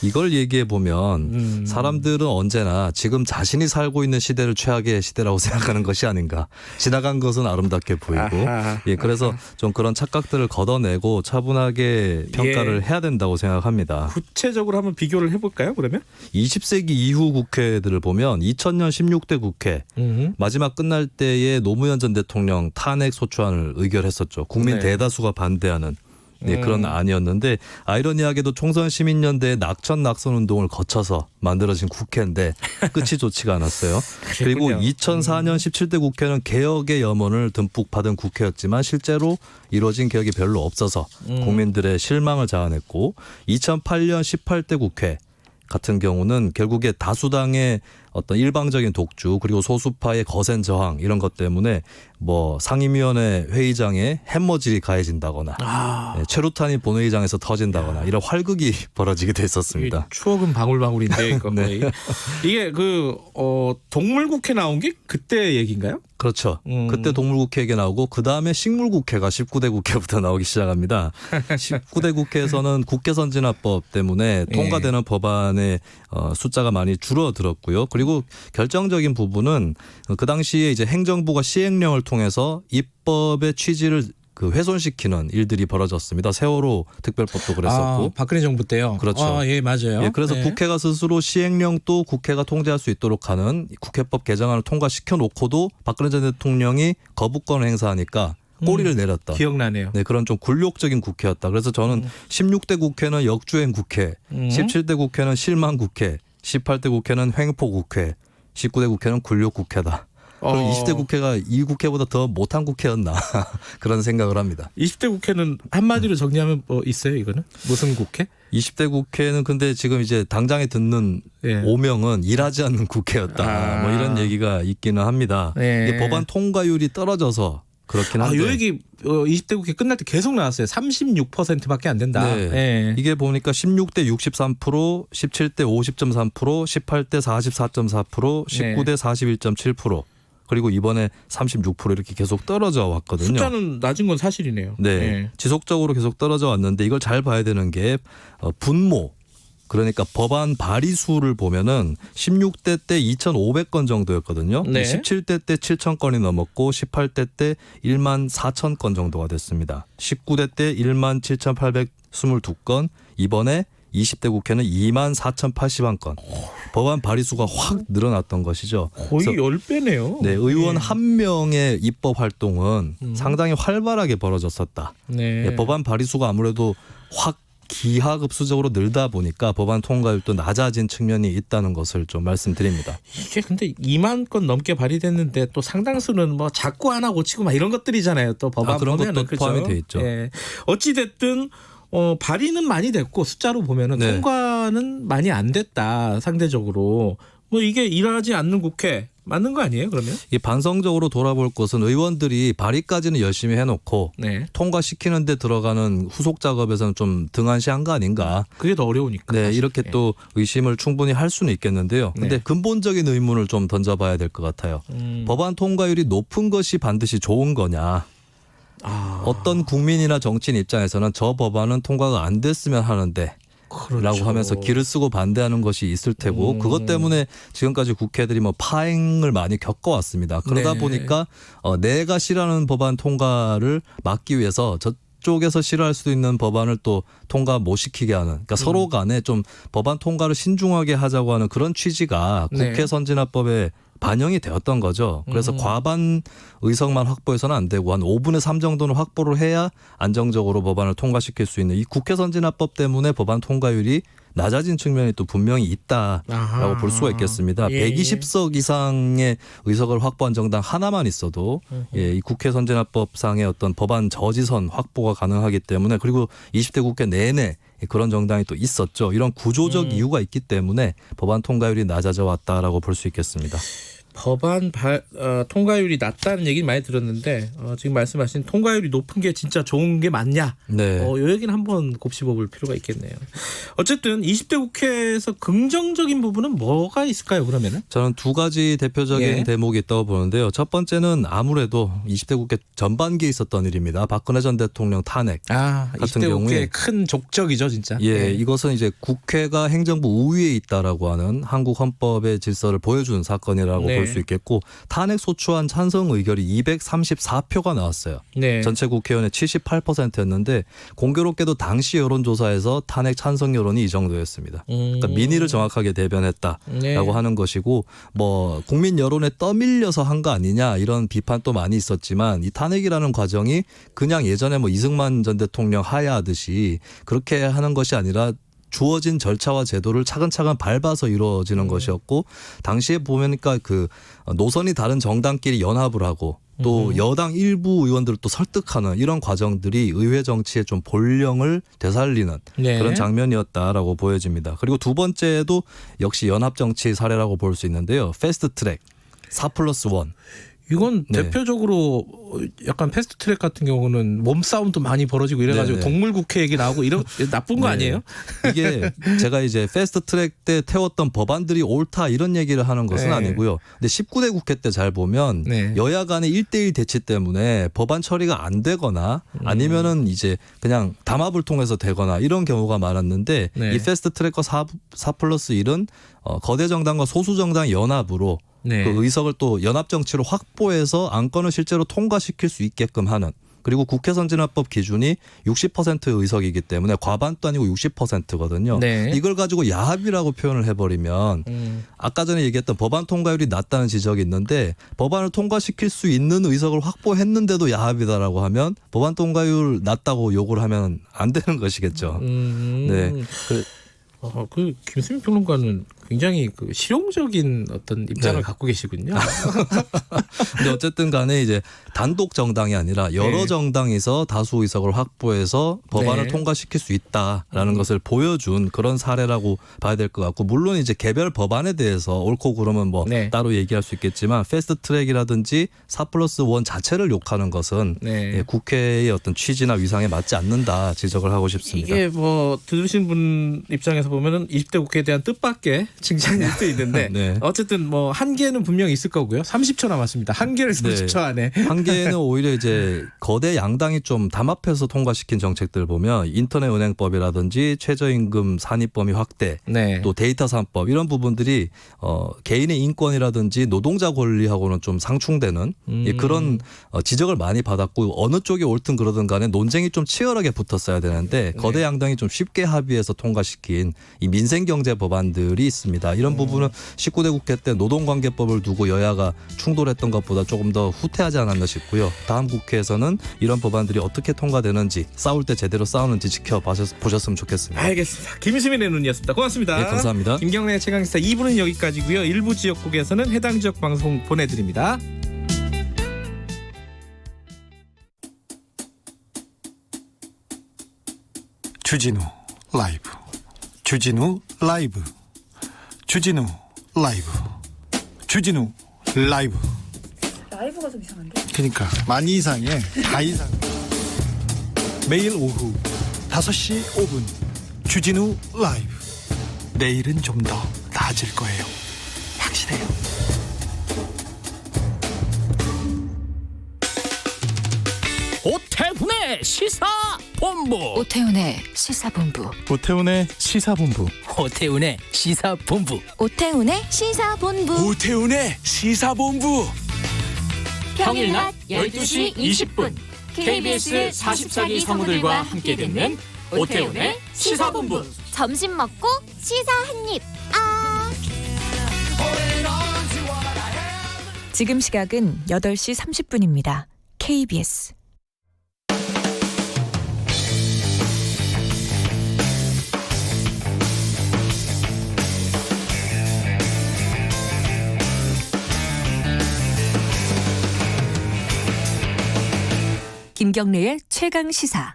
이걸 얘기해 보면 사람들은 언제나 지금 자신이 살고 있는 시대를 최악의 시대라고 생각하는 것이 아닌가. 지나간 것은 아름답게 보이고 예, 그래서 좀 그런 착각들을 걷어내고 차분하게 평가를 해야 된다고 생각합니다. 구체적으로 한번 비교를 해볼까요? 그러면 20세기 이후 국회들을 보면 2000년 16대 국회 마지막 끝날 때에 노무현 전 대통령 탄핵 소추안을 의결했었죠. 국민 대다수가 반대하는 네, 그런 안이었는데 아이러니하게도 총선 시민연대의 낙천 낙선 운동을 거쳐서 만들어진 국회인데 끝이 좋지가 않았어요. 그리고 2004년 17대 국회는 개혁의 염원을 듬뿍 받은 국회였지만 실제로 이루어진 개혁이 별로 없어서 국민들의 실망을 자아냈고 2008년 18대 국회 같은 경우는 결국에 다수당의 어떤 일방적인 독주 그리고 소수파의 거센 저항 이런 것 때문에 뭐 상임위원회 회의장에 햄머질이 가해진다거나 최루탄이 본회의장에서 터진다거나 이런 활극이 벌어지게 됐었습니다. 추억은 방울방울인데 이거 거의. 이게 동물국회 나온 게 그때 얘기인가요? 그렇죠. 그때 동물국회 얘기 나오고 그다음에 식물국회가 19대 국회부터 나오기 시작합니다. 19대 국회에서는 국회선진화법 때문에 통과되는 법안의 숫자가 많이 줄어들었고요. 그리고 결정적인 부분은 그 당시에 이제 행정부가 시행령을 통해서 입법의 취지를 훼손시키는 일들이 벌어졌습니다. 세월호 특별법도 그랬었고. 박근혜 정부 때요. 그렇죠. 예, 맞아요. 예, 그래서 국회가 스스로 시행령 또 국회가 통제할 수 있도록 하는 국회법 개정안을 통과시켜 놓고도 박근혜 전 대통령이 거부권을 행사하니까 꼬리를 내렸다. 기억나네요. 네, 그런 좀 굴욕적인 국회였다. 그래서 저는 16대 국회는 역주행 국회, 17대 국회는 실망 국회, 18대 국회는 횡포 국회, 19대 국회는 굴욕 국회다. 그럼 20대 국회가 이 국회보다 더 못한 국회였나 그런 생각을 합니다. 20대 국회는 한마디로 정리하면 뭐 있어요? 이거는 무슨 국회? 20대 국회는 근데 지금 이제 당장에 듣는 오명은 일하지 않는 국회였다. 뭐 이런 얘기가 있기는 합니다. 이게 법안 통과율이 떨어져서 그렇긴 한데. 요 얘기 20대 국회 끝날 때 계속 나왔어요. 36%밖에 안 된다. 네. 이게 보니까 16대 63%, 17대 50.3%, 18대 44.4%, 19대 41.7%. 그리고 이번에 36% 이렇게 계속 떨어져 왔거든요. 숫자는 낮은 건 사실이네요. 네. 지속적으로 계속 떨어져 왔는데 이걸 잘 봐야 되는 게 분모. 그러니까 법안 발의 수를 보면은 16대 때 2,500건 정도였거든요. 네. 17대 때 7,000건이 넘었고 18대 때 1만 4,000건 정도가 됐습니다. 19대 때 1만 7,822건, 이번에 20대 국회는 2만 4,081건. 법안 발의 수가 확 늘어났던 것이죠. 거의 10배네요. 네, 의원 한 명의 입법 활동은 상당히 활발하게 벌어졌었다. 네. 네, 법안 발의 수가 아무래도 확 기하급수적으로 늘다 보니까 법안 통과율도 낮아진 측면이 있다는 것을 좀 말씀드립니다. 이게 근데 2만 건 넘게 발의됐는데 또 상당수는 뭐 자꾸 하나 고치고 막 이런 것들이잖아요. 또 법안 그런 보면은, 것도 그죠? 포함이 돼 있죠. 예. 어찌 됐든 발의는 많이 됐고 숫자로 보면은 네. 통과는 많이 안 됐다 상대적으로. 뭐 이게 일하지 않는 국회 맞는 거 아니에요? 그러면? 이 반성적으로 돌아볼 것은 의원들이 발의까지는 열심히 해놓고 네. 통과시키는 데 들어가는 후속 작업에서는 좀 등한시한 거 아닌가. 그게 더 어려우니까. 네, 사실. 이렇게 또 의심을 충분히 할 수는 있겠는데요. 근데 네. 근본적인 의문을 좀 던져봐야 될 것 같아요. 법안 통과율이 높은 것이 반드시 좋은 거냐. 어떤 국민이나 정치인 입장에서는 저 법안은 통과가 안 됐으면 하는데 그렇죠. 라고 하면서 길을 쓰고 반대하는 것이 있을 테고 그것 때문에 지금까지 국회들이 뭐 파행을 많이 겪어왔습니다. 그러다 네. 보니까 내가 싫어하는 법안 통과를 막기 위해서 저쪽에서 싫어할 수도 있는 법안을 또 통과 못 시키게 하는, 그러니까 서로 간에 좀 법안 통과를 신중하게 하자고 하는 그런 취지가 네. 국회 선진화법에 반영이 되었던 거죠. 그래서 과반 의석만 확보해서는 안 되고 한 5분의 3 정도는 확보를 해야 안정적으로 법안을 통과시킬 수 있는 이 국회 선진화법 때문에 법안 통과율이 낮아진 측면이 또 분명히 있다라고 볼 수가 있겠습니다. 예. 120석 이상의 의석을 확보한 정당 하나만 있어도 이 국회 선진화법상의 어떤 법안 저지선 확보가 가능하기 때문에, 그리고 20대 국회 내내 그런 정당이 또 있었죠. 이런 구조적 이유가 있기 때문에 법안 통과율이 낮아져 왔다라고 볼 수 있겠습니다. 법안 통과율이 낮다는 얘기는 많이 들었는데 지금 말씀하신 통과율이 높은 게 진짜 좋은 게 맞냐? 네. 이 얘기는 한번 곱씹어볼 필요가 있겠네요. 어쨌든 20대 국회에서 긍정적인 부분은 뭐가 있을까요? 그러면은? 저는 두 가지 대표적인 예. 대목이 있다고 보는데요. 첫 번째는 아무래도 20대 국회 전반기에 있었던 일입니다. 박근혜 전 대통령 탄핵 같은 20대 경우에 국회의 큰 족적이죠, 진짜. 예, 이것은 이제 국회가 행정부 우위에 있다라고 하는 한국 헌법의 질서를 보여준 사건이라고 네. 볼 수 있겠고, 탄핵 소추안 찬성 의결이 234표가 나왔어요. 네. 전체 국회의원의 78%였는데 공교롭게도 당시 여론조사에서 탄핵 찬성 여론이 이 정도였습니다. 그러니까 민의를 정확하게 대변했다라고 네. 하는 것이고, 뭐 국민 여론에 떠밀려서 한 거 아니냐 이런 비판도 많이 있었지만, 이 탄핵이라는 과정이 그냥 예전에 뭐 이승만 전 대통령 하야하듯이 그렇게 하는 것이 아니라 주어진 절차와 제도를 차근차근 밟아서 이루어지는 것이었고, 당시에 보니까 그 노선이 다른 정당끼리 연합을 하고 또 여당 일부 의원들을 또 설득하는 이런 과정들이 의회 정치의 좀 본령을 되살리는 네. 그런 장면이었다라고 보여집니다. 그리고 두 번째도 역시 연합 정치 사례라고 볼 수 있는데요. 패스트트랙 4+1. 이건 네. 대표적으로 약간 패스트트랙 같은 경우는 몸싸움도 많이 벌어지고 이래가지고 네네. 동물국회 얘기 나오고 이런 나쁜 거 네. 아니에요? 이게 제가 이제 패스트트랙 때 태웠던 법안들이 옳다 이런 얘기를 하는 것은 네. 아니고요. 근데 19대 국회 때 잘 보면 네. 여야 간의 1대1 대치 때문에 법안 처리가 안 되거나 아니면은 이제 그냥 담합을 통해서 되거나 이런 경우가 많았는데, 네. 이 패스트트랙과 4+1은 거대 정당과 소수 정당 연합으로 네. 그 의석을 또 연합 정치로 확보해서 안건을 실제로 통과시킬 수 있게끔 하는, 그리고 국회 선진화법 기준이 60%의 의석이기 때문에 과반도 아니고 60%거든요. 네. 이걸 가지고 야합이라고 표현을 해버리면 아까 전에 얘기했던 법안 통과율이 낮다는 지적이 있는데, 법안을 통과시킬 수 있는 의석을 확보했는데도 야합이다라고 하면 법안 통과율 낮다고 욕을 하면 안 되는 것이겠죠. 네. 그 김수민 평론가는 굉장히 그 실용적인 어떤 입장을 네. 갖고 계시군요. 근데 어쨌든 간에 이제 단독 정당이 아니라 여러 네. 정당에서 다수 의석을 확보해서 법안을 네. 통과시킬 수 있다라는 것을 보여준 그런 사례라고 봐야 될 것 같고, 물론 이제 개별 법안에 대해서 옳고 그름은 뭐 네. 따로 얘기할 수 있겠지만 패스트트랙이라든지 4+1 자체를 욕하는 것은 네. 국회의 어떤 취지나 위상에 맞지 않는다 지적을 하고 싶습니다. 이게 뭐 들으신 분 입장에서 보면은 20대 국회에 대한 뜻밖의 칭찬일 수도 있는데 네. 어쨌든 뭐 한계는 분명히 있을 거고요. 30초 남았습니다. 한계를 30초 안에. 한계는 오히려 이제 거대 양당이 좀 담합해서 통과시킨 정책들 보면 인터넷 은행법이라든지 최저임금 산입 범위 확대, 네. 또 데이터 3법 이런 부분들이 개인의 인권이라든지 노동자 권리하고는 좀 상충되는 그런 지적을 많이 받았고 어느 쪽이 옳든 그러든 간에 논쟁이 좀 치열하게 붙었어야 되는데 거대 양당이 좀 쉽게 합의해서 통과시킨 이 민생경제 법안들이 있습니다. 이런 부분은 19대 국회 때 노동관계법을 두고 여야가 충돌했던 것보다 조금 더 후퇴하지 않았나 싶고요. 다음 국회에서는 이런 법안들이 어떻게 통과되는지 싸울 때 제대로 싸우는지 지켜보셨으면 좋겠습니다. 알겠습니다. 김수민의 눈이었습니다. 고맙습니다. 네, 감사합니다. 김경래 최강시사 2부는 여기까지고요. 일부 지역국에서는 해당 지역 방송 보내드립니다. 주진우 라이브 주진우 라이브 주진우 라이브 주진우 라이브. 라이브가 좀 이상한데? 그러니까 많이 이상해. 다 이상해. 매일 오후 5시 5분 주진우 라이브. 내일은 좀 더 나아질 거예요. 확실해요. 오태훈의 시사본부. 오태훈의 시사본부. 오태훈의 시사본부. 오태훈의 시사본부. 오태훈의 시사본부. 오태훈의 시사본부. 평일 낮 12시 20분 KBS 44기 성우들과 함께 듣는 오태훈의 시사본부. 점심 먹고 시사 한입. 지금 시각은 8시 30분입니다. KBS 김경래의 최강 시사.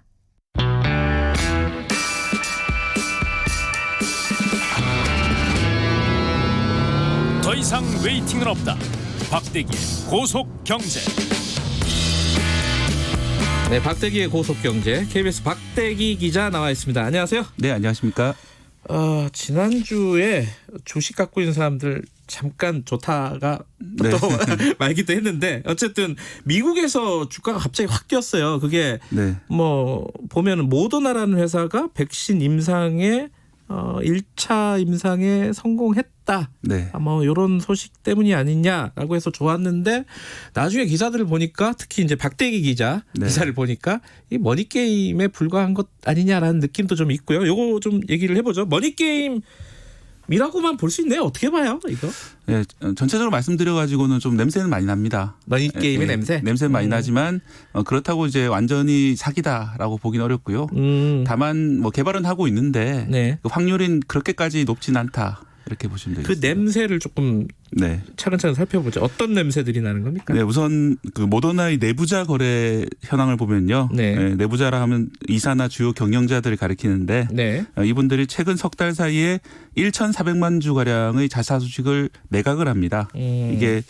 더 이상 웨이팅은 없다. 박대기의 고속 경제. 네, 박대기의 고속 경제 KBS 박대기 기자 나와 있습니다. 안녕하세요. 네, 안녕하십니까. 지난주에 주식 갖고 있는 사람들 잠깐 좋다가 네. 또 말기도 했는데 어쨌든 미국에서 주가가 갑자기 확 뛰었어요. 그게 네. 뭐 보면은 모더나라는 회사가 백신 임상에 1차 임상에 성공했다. 네. 뭐 이런 소식 때문이 아니냐라고 해서 좋았는데 나중에 기사들을 보니까 특히 이제 박대기 기자 네. 기사를 보니까 이 머니 게임에 불과한 것 아니냐라는 느낌도 좀 있고요. 요거 좀 얘기를 해보죠. 머니 게임이라고만 볼 수 있네요. 어떻게 봐요, 이거? 네, 전체적으로 말씀드려가지고는 좀 냄새는 많이 납니다. 머니 게임의 냄새? 냄새는 많이 나지만 그렇다고 이제 완전히 사기다라고 보기는 어렵고요. 다만 뭐 개발은 하고 있는데 네. 그 확률은 그렇게까지 높진 않다. 이렇게 보시면 되겠습니다. 그 냄새를 조금 네. 차근차근 살펴보죠. 어떤 냄새들이 나는 겁니까? 네, 우선 그 모더나의 내부자 거래 현황을 보면요. 네. 내부자라 하면 이사나 주요 경영자들을 가리키는데 네. 이분들이 최근 석 달 사이에 1,400만 주 가량의 자사 주식을 매각을 합니다. 이게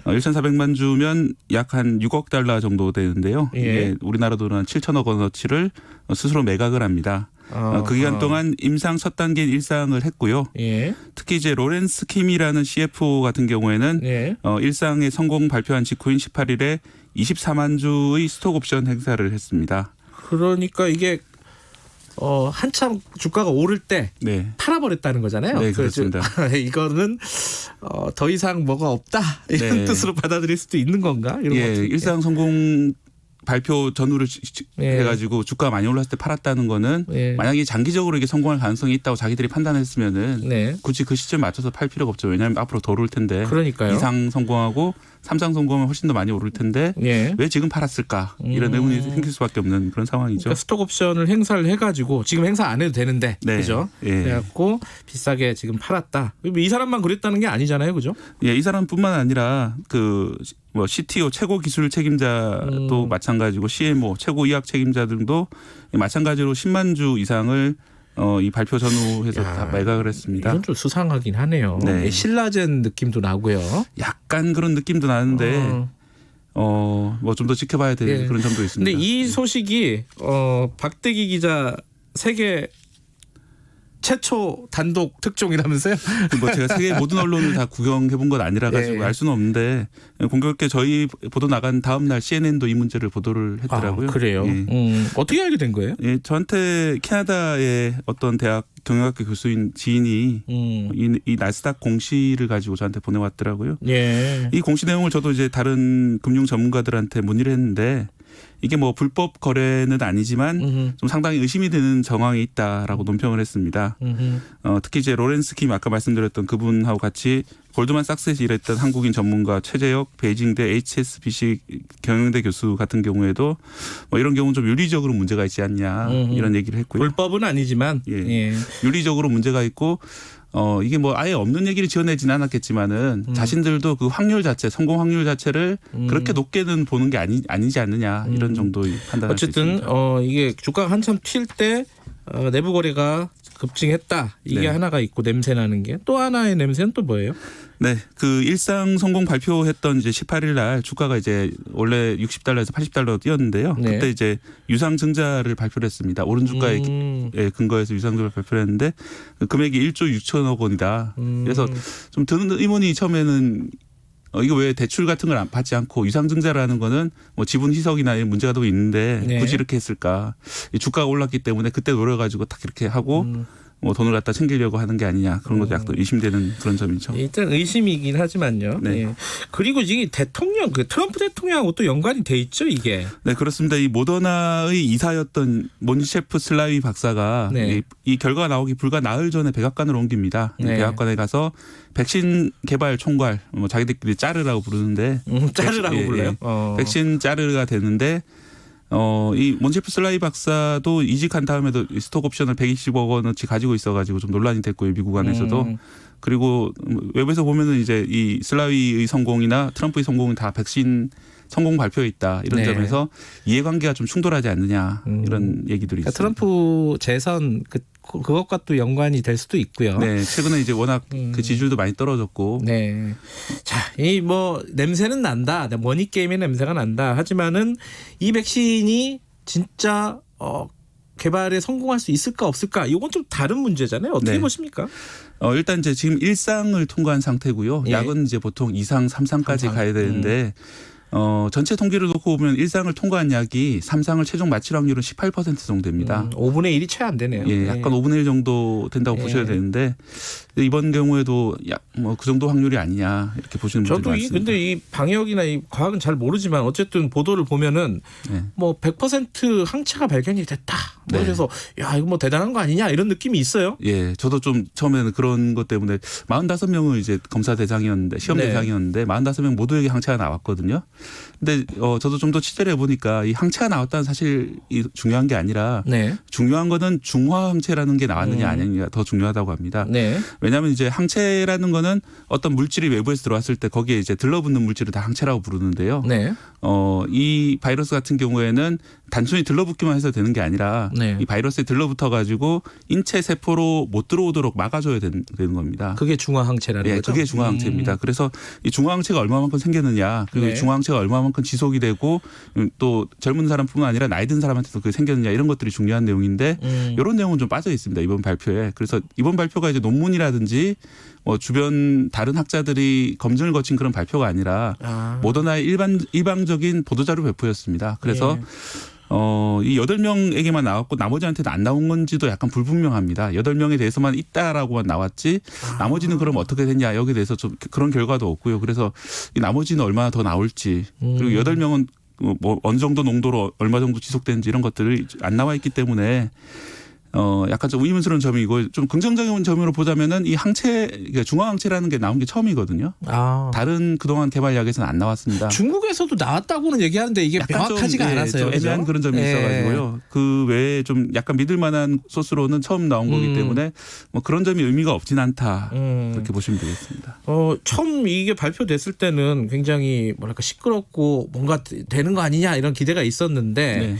1,400만 주면 약 한 6억 달러 정도 되는데요. 예. 이게 우리나라 돈은 한 7천억 원어치를 스스로 매각을 합니다. 그 기간 동안 임상 첫 단계인 일상을 했고요. 예. 특히 이제 로렌스 킴이라는 CFO 같은 경우에는 예. 일상의 성공 발표한 직후인 18일에 24만 주의 스톡 옵션 행사를 했습니다. 그러니까 이게 한참 주가가 오를 때 네. 팔아버렸다는 거잖아요. 네, 그렇습니다. 이거는 더 이상 뭐가 없다 이런 네. 뜻으로 받아들일 수도 있는 건가? 이런 예, 일상 성공 발표 전후를 예. 해가지고 주가가 많이 올랐을 때 팔았다는 거는 예. 만약에 장기적으로 이게 성공할 가능성이 있다고 자기들이 판단했으면은 네. 굳이 그 시점 맞춰서 팔 필요가 없죠. 왜냐하면 앞으로 더 오를 텐데. 그러니까요. 2상 성공하고 3상 성공하면 훨씬 더 많이 오를 텐데 예. 왜 지금 팔았을까? 이런 의문이 생길 수밖에 없는 그런 상황이죠. 그러니까 스톡 옵션을 행사를 해가지고 지금 행사 안 해도 되는데, 네. 그죠? 예. 그래갖고 비싸게 지금 팔았다. 이 사람만 그랬다는 게 아니잖아요, 그죠? 예, 이 사람뿐만 아니라 뭐 CTO 최고 기술 책임자도 마찬가지고 CMO 최고 의학 책임자 등도 마찬가지로 10만 주 이상을 이 발표 전후해서 다 매각을 했습니다. 이건 좀 수상하긴 하네요. 네. 신라젠 느낌도 나고요. 약간 그런 느낌도 나는데 뭐 좀 더 지켜봐야 될 예. 그런 점도 있습니다. 근데 이 소식이 박대기 기자 세계 최초 단독 특종이라면서요? 뭐 제가 세계 모든 언론을 다 구경해본 건 아니라 가지고 알 수는 없는데 공교롭게 저희 보도 나간 다음 날 CNN도 이 문제를 보도를 했더라고요. 그래요? 어떻게 알게 된 거예요? 예, 저한테 캐나다의 어떤 대학 경영학교 교수인 지인이 이 나스닥 공시를 가지고 저한테 보내왔더라고요. 예. 이 공시 내용을 저도 이제 다른 금융 전문가들한테 문의를 했는데 이게 뭐 불법 거래는 아니지만 좀 상당히 의심이 되는 정황이 있다라고 논평을 했습니다. 특히 이제 로렌스 킴 아까 말씀드렸던 그분하고 같이 골드만삭스에서 일했던 한국인 전문가 최재혁 베이징대 HSBC 경영대 교수 같은 경우에도 뭐 이런 경우는 좀 윤리적으로 문제가 있지 않냐 이런 얘기를 했고요. 불법은 아니지만 윤리적으로 문제가 있고 이게 뭐 아예 없는 얘기를 지어내지는 않았겠지만은 자신들도 그 확률 자체, 성공 확률 자체를 그렇게 높게는 보는 게 아니지 않느냐 이런 정도의 판단을 수 있습니다. 어쨌든 이게 주가가 한참 튈 때 내부 거래가 급증했다. 이게 하나가 있고 냄새 나는 게 또 하나의 냄새는 또 뭐예요? 네, 그 일상 성공 발표했던 이제 18일 날 주가가 이제 원래 60달러에서 80달러 뛰었는데요. 그때 이제 유상증자를 발표를 했습니다. 오른 주가에 근거해서 유상증자를 발표를 했는데 금액이 1조 6천억 원이다. 그래서 좀 드는 의문이 처음에는 이거 왜 대출 같은 걸 받지 않고 유상증자라는 거는 뭐 지분 희석이나 이런 문제가 더 있는데 굳이 이렇게 했을까? 주가가 올랐기 때문에 그때 노려가지고 딱 이렇게 하고 뭐 돈을 갖다 챙기려고 하는 게 아니냐 그런 것도 약간 의심되는 그런 점이죠. 일단 의심이긴 하지만요. 네. 그리고 이게 대통령 그 트럼프 대통령하고 또 연관이 돼 있죠 이게. 네 그렇습니다. 이 모더나의 이사였던 몬셰프 슬라위 박사가 이 결과가 나오기 불과 나흘 전에 백악관을 옮깁니다. 백악관에 가서 백신 개발 총괄 뭐 자기들끼리 짜르라고 부르는데 짜르라고 불러요. 백신 짜르가 되는데 이 몬셰프 슬라위 박사도 이직한 다음에도 스톡 옵션을 120억 원어치 가지고 있어가지고 좀 논란이 됐고요 미국 안에서도. 그리고 외부에서 보면은 이제 이 슬라위의 성공이나 트럼프의 성공은 다 백신 성공 발표에 있다 이런 점에서 이해관계가 좀 충돌하지 않느냐 이런 얘기들이 있습니다. 트럼프 재선 그것과 또 연관이 될 수도 있고요. 네, 최근에 이제 워낙 그 지지율도 많이 떨어졌고. 네. 자, 이 뭐 냄새는 난다. 머니 게임의 냄새가 난다. 하지만은 이 백신이 진짜 개발에 성공할 수 있을까 없을까? 이건 좀 다른 문제잖아요. 어떻게 보십니까? 일단 이제 지금 1상을 통과한 상태고요. 약은 이제 보통 2상, 3상까지 가야 되는데 전체 통계를 놓고 보면 1상을 통과한 약이 3상을 최종 마칠 확률은 18% 정도 됩니다. 5분의 1이 채 안 되네요. 예, 약간 5분의 1 정도 된다고 보셔야 되는데 이번 경우에도 뭐 그 정도 확률이 아니냐 이렇게 보시는 분들이 많습니다. 근데 이 방역이나 이 과학은 잘 모르지만 어쨌든 보도를 보면은 뭐 100% 항체가 발견이 됐다. 그래서 야 이거 뭐 대단한 거 아니냐 이런 느낌이 있어요. 예, 저도 좀 처음에는 그런 것 때문에 45명을 이제 검사 대상이었는데 시험 대상이었는데 45명 모두에게 항체가 나왔거든요. 근데 저도 좀 더 취재를 해보니까 이 항체가 나왔다는 사실이 중요한 게 아니라 중요한 거는 중화 항체라는 게 나왔느냐 아니냐 더 중요하다고 합니다. 왜냐하면 이제 항체라는 거는 어떤 물질이 외부에서 들어왔을 때 거기에 이제 들러붙는 물질을 다 항체라고 부르는데요. 이 바이러스 같은 경우에는 단순히 들러붙기만 해서 되는 게 아니라 이 바이러스에 들러붙어 가지고 인체 세포로 못 들어오도록 막아줘야 되는 겁니다. 그게 중화 항체라는 거죠? 그게 중화 항체입니다. 그래서 이 중화 항체가 얼마만큼 생겼느냐 그리고 중화 항체가 얼마만큼 지속이 되고 또 젊은 사람뿐만 아니라 나이 든 사람한테도 그게 생겼느냐 이런 것들이 중요한 내용인데 이런 내용은 좀 빠져 있습니다. 이번 발표에. 그래서 이번 발표가 이제 논문이라든지 뭐 주변 다른 학자들이 검증을 거친 그런 발표가 아니라 모더나의 일방적인 보도자료 배포였습니다. 그래서 이 8명에게만 나왔고 나머지한테는 안 나온 건지도 약간 불분명합니다. 8명에 대해서만 있다라고만 나왔지 나머지는 그럼 어떻게 됐냐 여기에 대해서 좀 그런 결과도 없고요. 그래서 이 나머지는 얼마나 더 나올지 그리고 8명은 뭐 어느 정도 농도로 얼마 정도 지속되는지 이런 것들이 안 나와 있기 때문에 약간 좀 의문스러운 점이고 좀 긍정적인 점으로 보자면은 이 항체 그러니까 중화 항체라는 게 나온 게 처음이거든요. 다른 그동안 개발 약에서는 안 나왔습니다. 중국에서도 나왔다고는 얘기하는데 이게 명확하지가 않았어요. 좀 애매한 그런 점이 있어가지고요. 그 외에 좀 약간 믿을만한 소스로는 처음 나온 거기 때문에 뭐 그런 점이 의미가 없진 않다 그렇게 보시면 되겠습니다. 처음 이게 발표됐을 때는 굉장히 뭐랄까 시끄럽고 뭔가 되는 거 아니냐 이런 기대가 있었는데.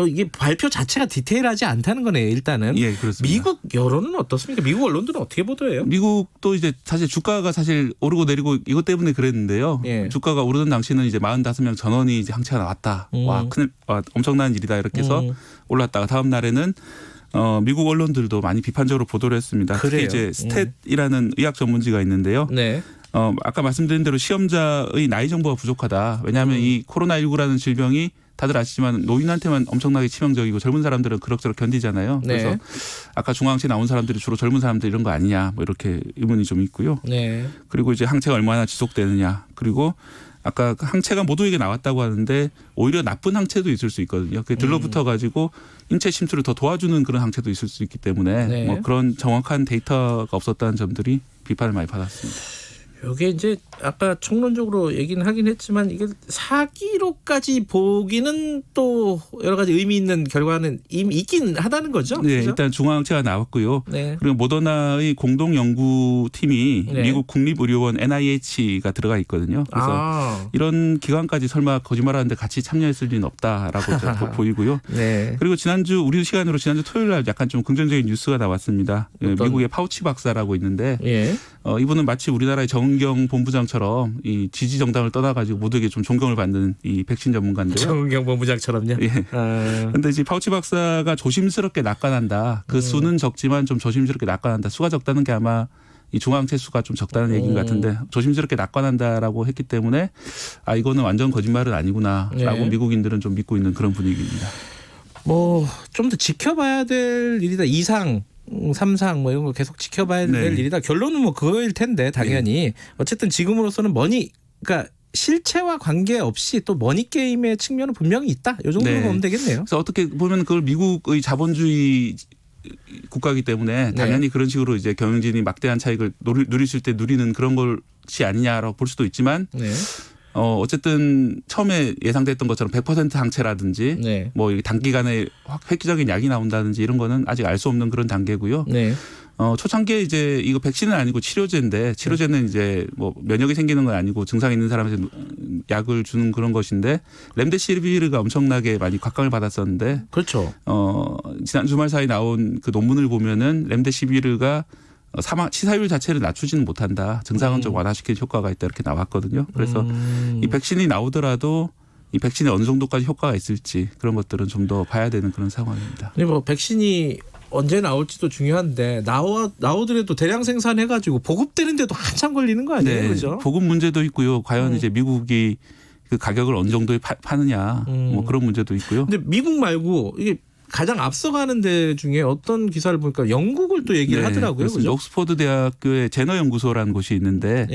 이게 발표 자체가 디테일하지 않다는 거네요. 일단은. 예, 그렇습니다. 미국 여론은 어떻습니까? 미국 언론들은 어떻게 보도해요? 미국도 이제 사실 주가가 사실 오르고 내리고 이것 때문에 그랬는데요. 주가가 오르던 당시는 이제 45명 전원이 이제 항체가 나왔다. 와, 엄청난 일이다 이렇게 해서 올랐다가 다음 날에는 미국 언론들도 많이 비판적으로 보도를 했습니다. 그래요? 특히 이제 스탯이라는 의학 전문지가 있는데요. 네. 아까 말씀드린 대로 시험자의 나이 정보가 부족하다. 왜냐하면 이 코로나19라는 질병이 다들 아시지만 노인한테만 엄청나게 치명적이고 젊은 사람들은 그럭저럭 견디잖아요. 네. 그래서 아까 중앙항체 나온 사람들이 주로 젊은 사람들 이런 거 아니냐 뭐 이렇게 의문이 좀 있고요. 네. 그리고 이제 항체가 얼마나 지속되느냐. 그리고 아까 항체가 모두에게 나왔다고 하는데 오히려 나쁜 항체도 있을 수 있거든요. 그게 들러붙어 가지고 인체 침투를 더 도와주는 그런 항체도 있을 수 있기 때문에 네. 뭐 그런 정확한 데이터가 없었다는 점들이 비판을 많이 받았습니다. 이게 이제 아까 총론적으로 얘기는 하긴 했지만 이게 사기로까지 보기는 또 여러 가지 의미 있는 결과는 이미 있긴 하다는 거죠. 네, 그렇죠? 일단 중앙항체가 나왔고요. 네. 그리고 모더나의 공동 연구팀이 네. 미국 국립의료원 NIH가 들어가 있거든요. 그래서 이런 기관까지 설마 거짓말하는데 같이 참여했을 리는 없다라고 보이고요. 네. 그리고 지난주 토요일 날 약간 좀 긍정적인 뉴스가 나왔습니다. 미국의 파우치 박사라고 있는데 예. 이분은 마치 우리나라의 정은경 본부장처럼 이 지지 정당을 떠나가지고 모두에게 좀 존경을 받는 이 백신 전문가인데요. 정은경 본부장처럼요. 예. 그런데 이제 파우치 박사가 조심스럽게 낙관한다. 그 수는 적지만 좀 조심스럽게 낙관한다. 수가 적다는 게 아마 이 중앙체 수가 좀 적다는 얘기인 것 같은데 조심스럽게 낙관한다라고 했기 때문에 이거는 완전 거짓말은 아니구나라고 네. 미국인들은 좀 믿고 있는 그런 분위기입니다. 뭐 좀 더 지켜봐야 될 일이다. 2상 3상 뭐 이런 거 계속 지켜봐야 될 네. 일이다. 결론은 뭐 그거일 텐데 당연히 어쨌든 지금으로서는 그러니까 실체와 관계없이 또 머니 게임의 측면은 분명히 있다. 이 정도로 보면 되겠네요. 그래서 어떻게 보면 그걸 미국의 자본주의 국가이기 때문에 당연히 그런 식으로 이제 경영진이 막대한 차익을 누리실 때 누리는 그런 것이 아니냐라고 볼 수도 있지만 어쨌든 처음에 예상됐던 것처럼 100% 항체라든지 뭐 단기간에 획기적인 약이 나온다든지 이런 거는 아직 알 수 없는 그런 단계고요. 초창기에 이제 이거 백신은 아니고 치료제인데 치료제는 이제 뭐 면역이 생기는 건 아니고 증상이 있는 사람한테 약을 주는 그런 것인데 렘데시비르가 엄청나게 많이 곽강을 받았었는데 그렇죠. 지난 주말 사이 나온 그 논문을 보면은 렘데시비르가 치사율 자체를 낮추지는 못한다. 증상은 좀 완화시키는 효과가 있다 이렇게 나왔거든요. 그래서 이 백신이 나오더라도 이 백신이 어느 정도까지 효과가 있을지 그런 것들은 좀 더 봐야 되는 그런 상황입니다. 근데 뭐 백신이 언제 나올지도 중요한데 나오더라도 대량 생산해가지고 보급되는데도 한참 걸리는 거 아니에요, 그렇죠? 보급 문제도 있고요. 과연 이제 미국이 그 가격을 어느 정도에 파느냐, 뭐 그런 문제도 있고요. 근데 미국 말고 이게 가장 앞서가는 데 중에 어떤 기사를 보니까 영국을 또 얘기를 하더라고요. 그죠? 옥스퍼드 대학교의 제너 연구소라는 곳이 있는데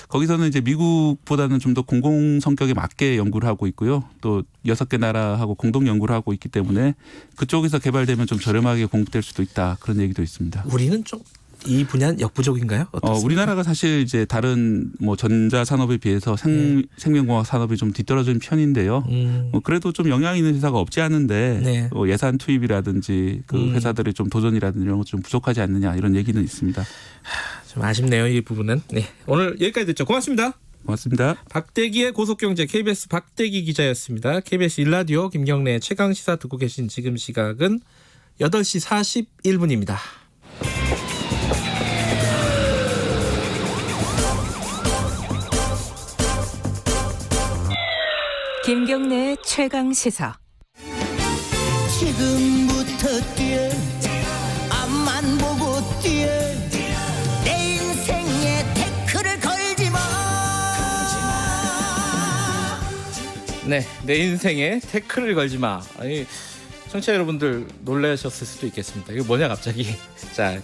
거기서는 이제 미국보다는 좀 더 공공 성격에 맞게 연구를 하고 있고요. 또 6개 나라하고 공동 연구를 하고 있기 때문에 그쪽에서 개발되면 좀 저렴하게 공급될 수도 있다. 그런 얘기도 있습니다. 우리는 좀 이 분야는 역부족인가요? 우리나라가 사실 이제 다른 뭐 전자 산업에 비해서 생명공학 산업이 좀 뒤떨어진 편인데요. 그래도 좀 영향 있는 회사가 없지 않은데 예산 투입이라든지 그 회사들의 좀 도전이라든지 이런 것 좀 부족하지 않느냐 이런 얘기는 있습니다. 좀 아쉽네요, 이 부분은. 네, 오늘 여기까지 듣죠. 고맙습니다. 고맙습니다. 박대기의 고속경제 KBS 박대기 기자였습니다. KBS 1라디오 김경래 최강시사 듣고 계신 지금 시각은 8시 41분입니다. 김경래의 최강시사. 지금부터 뛰어 앞만 보고 뛰어 내 인생에 태클을 걸지 마. 네, 내 인생에 태클을 걸지 마. 아니, 청취자 여러분들 놀라셨을 수도 있겠습니다. 이거 뭐냐 갑자기. 자,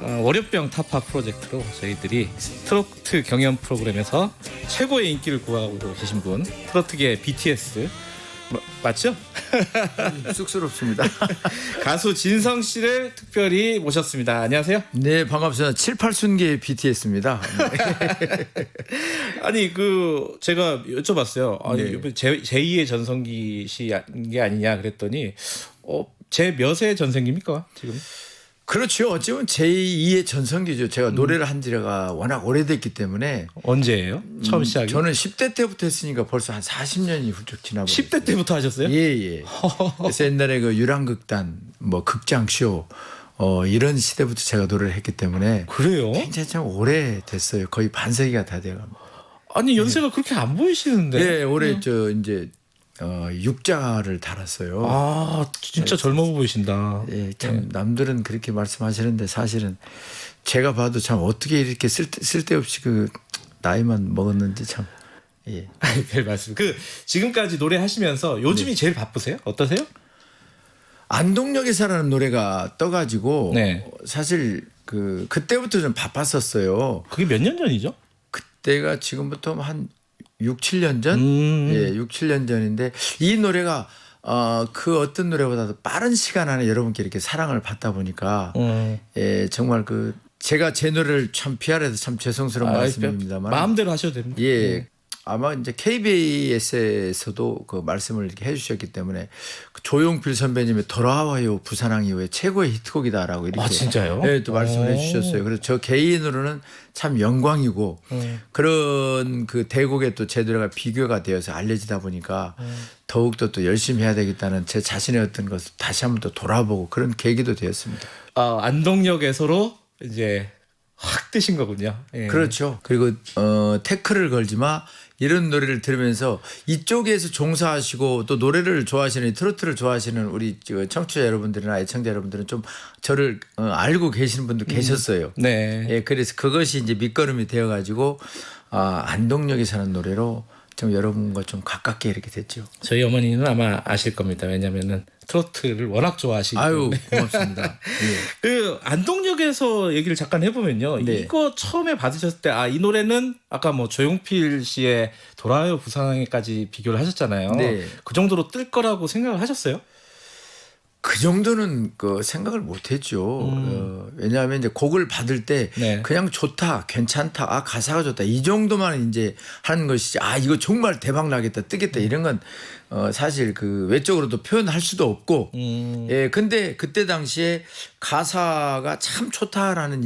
월요병 타파 프로젝트로 저희들이 트로트 경연 프로그램에서 최고의 인기를 구하고 계신 분, 트로트계 BTS 맞죠? 쑥스럽습니다. 가수 진성 씨를 특별히 모셨습니다. 안녕하세요. 네, 반갑습니다. 7, 8순기의 BTS입니다. 아니 제가 여쭤봤어요. 제2의 전성기 씨게 아니냐 그랬더니 제 몇의 전성기입니까 지금? 그렇죠. 어찌보면 제2의 전성기죠. 제가 노래를 한 지가 워낙 오래됐기 때문에. 언제예요? 처음 시작이? 저는 10대 때부터 했으니까 벌써 한 40년이 훌쩍 지나버렸어요. 10대 때부터 하셨어요? 예. 그래서 옛날에 그 유랑극단, 뭐 극장쇼 이런 시대부터 제가 노래를 했기 때문에. 그래요? 굉장히 참 오래됐어요. 거의 반세기가 다 돼갑니다. 아니 연세가 그렇게 안 보이시는데. 네, 올해 이제 육자를 달았어요. 아, 진짜 젊어 보이신다. 예, 참 남들은 그렇게 말씀하시는데 사실은 제가 봐도 참 어떻게 이렇게 쓸데없이 그 나이만 먹었는지 참. 예. 별 말씀. 그 지금까지 노래 하시면서 요즘이 제일 바쁘세요? 어떠세요? 안동역에서라는 노래가 떠가지고 사실 그때부터 좀 바빴었어요. 그게 몇 년 전이죠? 그때가 지금부터 한 6, 7년 전? 예, 6, 7년 전인데 이 노래가 그 어떤 노래보다도 빠른 시간 안에 여러분께 이렇게 사랑을 받다 보니까 예, 정말 제가 제 노래를 참 PR해서 참 죄송스러운 말씀입니다만 마음대로 하셔도 됩니다. 예. 아마 이제 KBS에서도 그 말씀을 이렇게 해주셨기 때문에 그 조용필 선배님의 돌아와요 부산항 이후에 최고의 히트곡이다라고 이렇게 진짜요? 네, 또 말씀을 해주셨어요. 그래서 저 개인으로는 참 영광이고 그런 그 대곡에 또 제 노래가 비교가 되어서 알려지다 보니까 더욱더 또 열심히 해야 되겠다는 제 자신의 어떤 것을 다시 한번 또 돌아보고 그런 계기도 되었습니다. 안동역에서로 이제 확 뜨신 거군요. 예. 그렇죠. 그리고 태클을 걸지 마 이런 노래를 들으면서 이쪽에서 종사하시고 또 노래를 좋아하시는 트로트를 좋아하시는 우리 청취자 여러분들이나 애청자 여러분들은 좀 저를 알고 계시는 분도 계셨어요. 네. 예, 그래서 그것이 이제 밑거름이 되어가지고 안동역에 사는 노래로 좀 여러분과 좀 가깝게 이렇게 됐죠. 저희 어머니는 아마 아실 겁니다. 왜냐면은 트로트를 워낙 좋아하시기 때문에. 아유, 고맙습니다. 예. 그 안동역에서 얘기를 잠깐 해보면요. 이거 처음에 받으셨을 때 이 노래는 아까 뭐 조용필 씨의 돌아요 부산항에까지 비교를 하셨잖아요. 네. 그 정도로 뜰 거라고 생각을 하셨어요? 그 정도는 생각을 못했죠. 왜냐하면 이제 곡을 받을 때 그냥 좋다, 괜찮다, 가사가 좋다 이 정도만 이제 하는 것이지. 이거 정말 대박 나겠다, 뜨겠다 이런 건 사실 외적으로도 표현할 수도 없고. 예, 근데 그때 당시에 가사가 참 좋다라는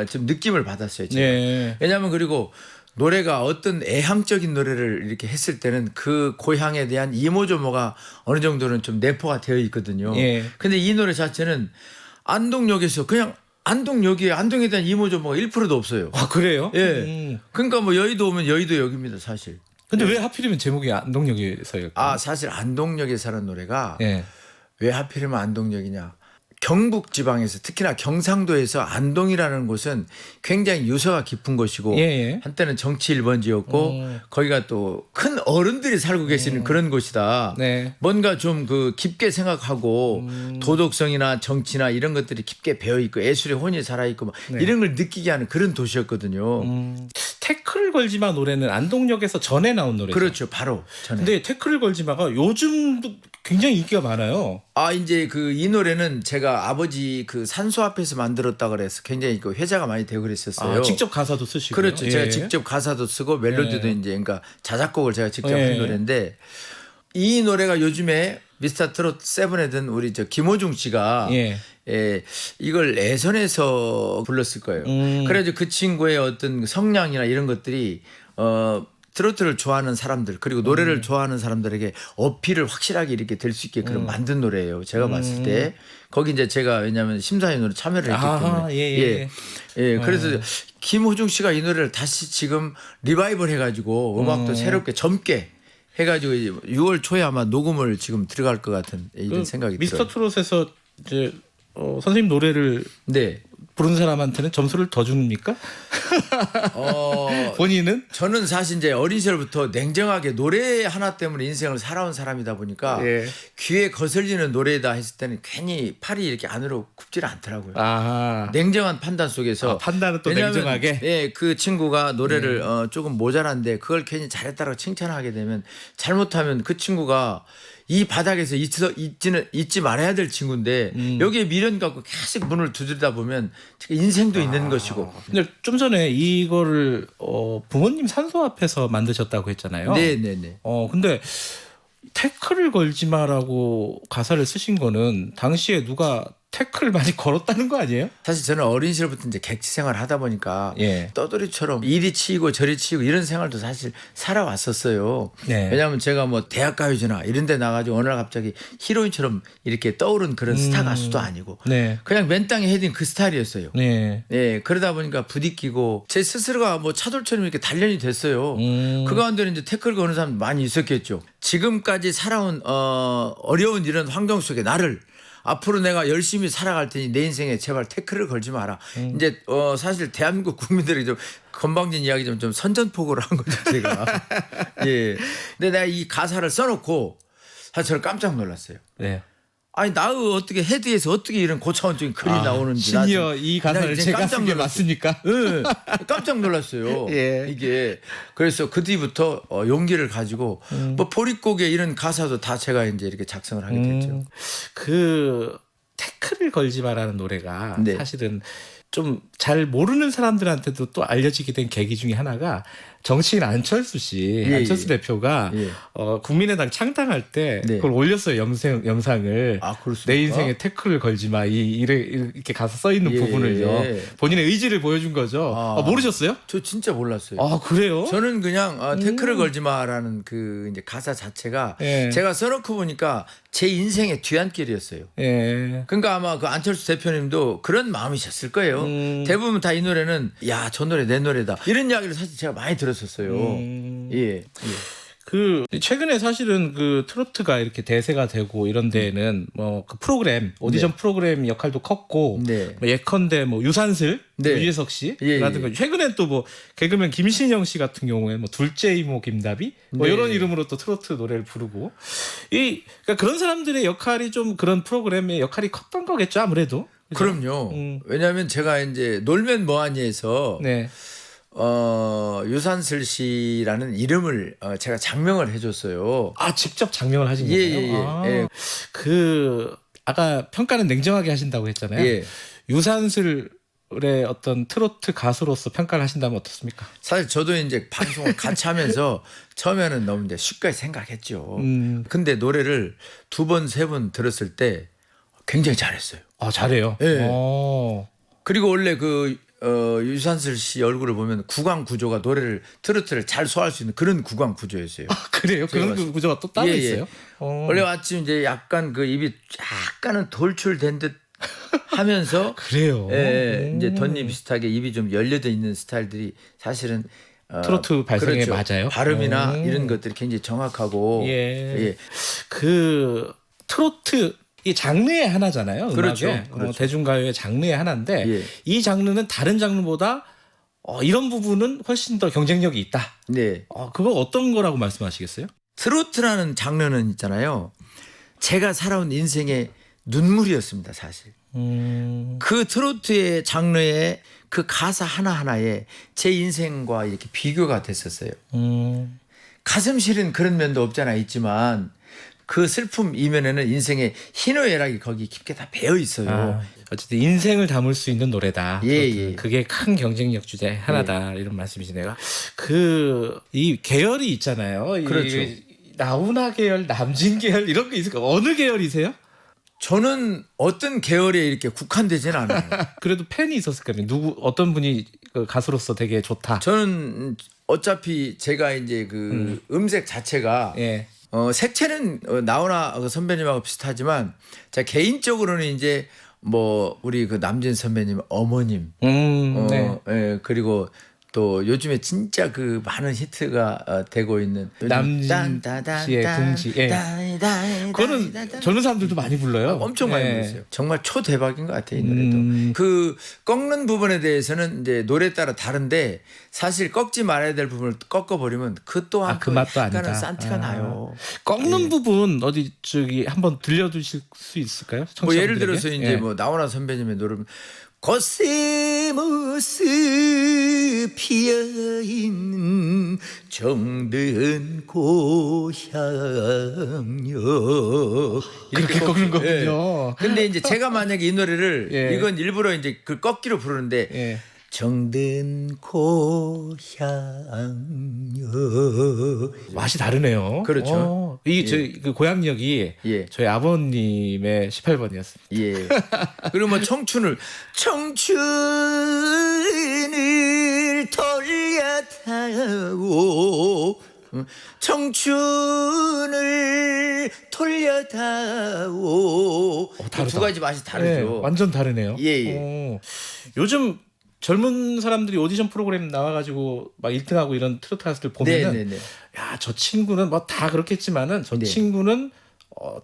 좀 느낌을 받았어요. 제가. 왜냐하면 그리고 노래가 어떤 애향적인 노래를 이렇게 했을 때는 그 고향에 대한 이모저모가 어느 정도는 좀 내포가 되어 있거든요. 근데 이 노래 자체는 안동역에서 그냥 안동역에 안동에 대한 이모저모가 1%도 없어요. 아, 그래요? 예. 그러니까 뭐 여의도 오면 여의도역입니다, 사실. 근데 왜 하필이면 제목이 안동역에서요? 사실 안동역에 사는 노래가 왜 하필이면 안동역이냐? 경북 지방에서 특히나 경상도에서 안동이라는 곳은 굉장히 유서가 깊은 곳이고 한때는 정치 1번지였고 거기가 또 큰 어른들이 살고 계시는 그런 곳이다. 뭔가 좀 깊게 생각하고 도덕성이나 정치나 이런 것들이 깊게 배어 있고 예술의 혼이 살아 있고 이런 걸 느끼게 하는 그런 도시였거든요. 태클을 걸지마 노래는 안동역에서 전에 나온 노래죠. 그렇죠, 바로 전에. 근데 태클을 걸지마가 요즘도 굉장히 인기가 많아요. 이제 이 노래는 제가 아버지 산소 앞에서 만들었다 그래서 굉장히 회자가 많이 되고 그랬었어요. 직접 가사도 쓰시고. 그렇죠. 제가 직접 가사도 쓰고 멜로디도 이제 그러니까 자작곡을 제가 직접 한 노래인데 이 노래가 요즘에 미스터 트롯 7에 든 우리 김호중 씨가 이걸 애선에서 불렀을 거예요. 그래서 그 친구의 어떤 성량이나 이런 것들이 트로트를 좋아하는 사람들 그리고 노래를 좋아하는 사람들에게 어필을 확실하게 이렇게 될 수 있게 그런 만든 노래예요. 제가 봤을 때 거기 이제 제가 왜냐하면 심사위원으로 참여를 했기 때문에 그래서 김호중 씨가 이 노래를 다시 지금 리바이벌 해가지고 음악도 새롭게 젊게 해가지고 6월 초에 아마 녹음을 지금 들어갈 것 같은 이런 생각이 미스터 들어요. 트롯에서 이제 선생님 노래를 부른 사람한테는 점수를 더 줍니까? 본인은? 저는 사실 이제 어린 시절부터 냉정하게 노래 하나 때문에 인생을 살아온 사람이다 보니까 귀에 거슬리는 노래다 했을 때는 괜히 팔이 이렇게 안으로 굽질 않더라고요. 냉정한 판단 속에서. 판단은 또 냉정하게? 그 친구가 노래를 조금 모자란데 그걸 괜히 잘했다고 칭찬하게 되면 잘못하면 그 친구가 이 바닥에서 잊지 말아야 될 친구인데 여기에 미련 갖고 계속 문을 두드리다 보면 인생도 있는 것이고. 근데 좀 전에 이거를 부모님 산소 앞에서 만드셨다고 했잖아요. 네네네. 근데 태클을 걸지 마라고 가사를 쓰신 거는 당시에 누가 태클을 많이 걸었다는 거 아니에요? 사실 저는 어린 시절부터 이제 객지 생활을 하다 보니까 예. 떠돌이처럼 이리 치이고 저리 치이고 이런 생활도 사실 살아왔었어요. 네. 왜냐하면 제가 뭐 대학가요제나 이런 데 나가지고 어느 날 갑자기 히로인처럼 이렇게 떠오른 그런 스타 가수도 아니고 네. 그냥 맨 땅에 헤딩 그 스타일이었어요. 네. 예, 그러다 보니까 부딪히고 제 스스로가 뭐 차돌처럼 이렇게 단련이 됐어요. 그 가운데는 이제 태클 거는 사람 많이 있었겠죠. 지금까지 살아온 어려운 이런 환경 속에 나를 앞으로 내가 열심히 살아갈 테니 내 인생에 제발 태클을 걸지 마라. 이제 사실 대한민국 국민들이 좀 건방진 이야기 좀 선전포고를 한 거죠 제가. 예. 근데 내가 이 가사를 써놓고 사실 저는 깜짝 놀랐어요. 네. 아니 나의 어떻게 헤드에서 어떻게 이런 고차원적인 글이 나오는지 시니어 이 가사를 제가 쓴 게 맞습니까? 네, 깜짝 놀랐어요. 예. 이게 그래서 그 뒤부터 용기를 가지고 뭐 보릿고개 이런 가사도 다 제가 이제 이렇게 작성을 하게 됐죠. 그 태클을 걸지 마라는 노래가 네. 사실은 좀 잘 모르는 사람들한테도 또 알려지게 된 계기 중에 하나가 정치인 안철수 씨, 예, 안철수 예. 대표가 예. 국민의당 창당할 때 네. 그걸 올렸어요. 영상을. 그렇습니까? 내 인생에 태클을 걸지 마. 이렇게 가서 써 있는 예. 부분을요. 본인의 의지를 보여준 거죠. 모르셨어요? 저 진짜 몰랐어요. 아, 그래요? 저는 그냥 태클을 걸지 마라는 그 이제 가사 자체가 예. 제가 써놓고 보니까 제 인생의 뒤안길이었어요. 예. 그러니까 아마 그 안철수 대표님도 그런 마음이셨을 거예요. 대부분 다 이 노래는 야, 저 노래 내 노래다. 이런 이야기를 사실 제가 많이 들었었어요. 예. 그 최근에 사실은 그 트로트가 이렇게 대세가 되고 이런 데에는 뭐 그 프로그램 오디션 프로그램 역할도 컸고 뭐 예컨대 뭐 유산슬 유재석 씨라든가 최근엔 또 뭐 개그맨 김신영 씨 같은 경우에 뭐 둘째 이모 김다비 뭐 이런 이름으로 또 트로트 노래를 부르고 그러니까 그런 사람들의 역할이 좀 그런 프로그램의 역할이 컸던 거겠죠 아무래도. 그죠? 그럼요. 왜냐하면 제가 이제 놀면 뭐하니에서 유산슬 씨라는 이름을 제가 장명을 해줬어요. 아 직접 장명을 하신 거예요? 예. 그 아까 평가는 냉정하게 하신다고 했잖아요. 예. 유산슬의 어떤 트로트 가수로서 평가를 하신다면 어떻습니까? 사실 저도 이제 방송을 같이 하면서 처음에는 너무 이제 쉽게 생각했죠. 근데 노래를 2번, 3번 들었을 때 굉장히 잘했어요. 아 잘해요. 예. 그리고 원래 그 유산슬 씨 얼굴을 보면 구강 구조가 노래를 트로트를 잘 소화할 수 있는 그런 구강 구조였어요. 아, 그래요? 그런 구조가 또 따로 있어요? 원래 마침 이제 약간 그 입이 약간은 돌출된 듯 하면서 그래요. 예, 이제 덧니 비슷하게 입이 좀 열려져 있는 스타일들이 사실은 트로트 발성에 그렇죠. 맞아요. 발음이나 이런 것들이 굉장히 정확하고 그 트로트 이 장르의 하나잖아요. 그렇죠. 음악의. 대중가요의 장르의 하나인데 이 장르는 다른 장르보다 이런 부분은 훨씬 더 경쟁력이 있다. 네. 그거 어떤 거라고 말씀하시겠어요? 트로트라는 장르는 있잖아요. 제가 살아온 인생의 눈물이었습니다, 사실. 그 트로트의 장르의 그 가사 하나하나에 제 인생과 이렇게 비교가 됐었어요. 가슴 시린 그런 면도 없잖아 있지만 그 슬픔 이면에는 인생의 희노애락이 거기 깊게 다 배어 있어요. 어쨌든 인생을 담을 수 있는 노래다. 예. 그게 큰 경쟁력 주제 하나다. 이런 말씀이시네요. 이 계열이 있잖아요. 그렇죠. 나훈아 계열, 남진 계열 이런 게 있을까? 어느 계열이세요? 저는 어떤 계열에 이렇게 국한되진 않아요. 그래도 팬이 있었을 거예요. 어떤 분이 가수로서 되게 좋다. 저는 어차피 제가 이제 그 음색 자체가 색채는 나훈아 선배님하고 비슷하지만 제가 개인적으로는 이제 뭐 우리 그 남진 선배님 어머님 그리고 또 요즘에 진짜 그 많은 히트가 되고 있는 남진 씨의 궁지. 그거는 젊은 사람들도 많이 불러요. 엄청 많이 불렀어요. 정말 초대박인 것 같아요. 이 노래도. 그 꺾는 부분에 대해서는 이제 노래에 따라 다른데 사실 꺾지 말아야 될 부분을 꺾어버리면 그 또한 그 맛도 아니다. 약간은 산티가 나요. 꺾는 부분 어디 한번 들려주실 수 있을까요? 뭐 예를 들어서 이제 뭐 나훈아 선배님의 노래면 코스모스 피어있는 정든 고향여 이렇게 꺾는 거군요. 근데 이제 제가 만약에 이 노래를 이건 일부러 이제 그 꺾기로 부르는데 정든 고향. 맛이 다르네요. 그렇죠. 그 고향역이 저희 아버님의 18번이었습니다. 예. 그리고 뭐 청춘을 돌려다오. 청춘을 돌려다오. 두 가지 맛이 다르죠. 네, 완전 다르네요. 예. 요즘 젊은 사람들이 오디션 프로그램 나와가지고 막 1등하고 이런 트로트 가수들 보면은 야, 저 친구는 뭐 다 그렇겠지만은 저 친구는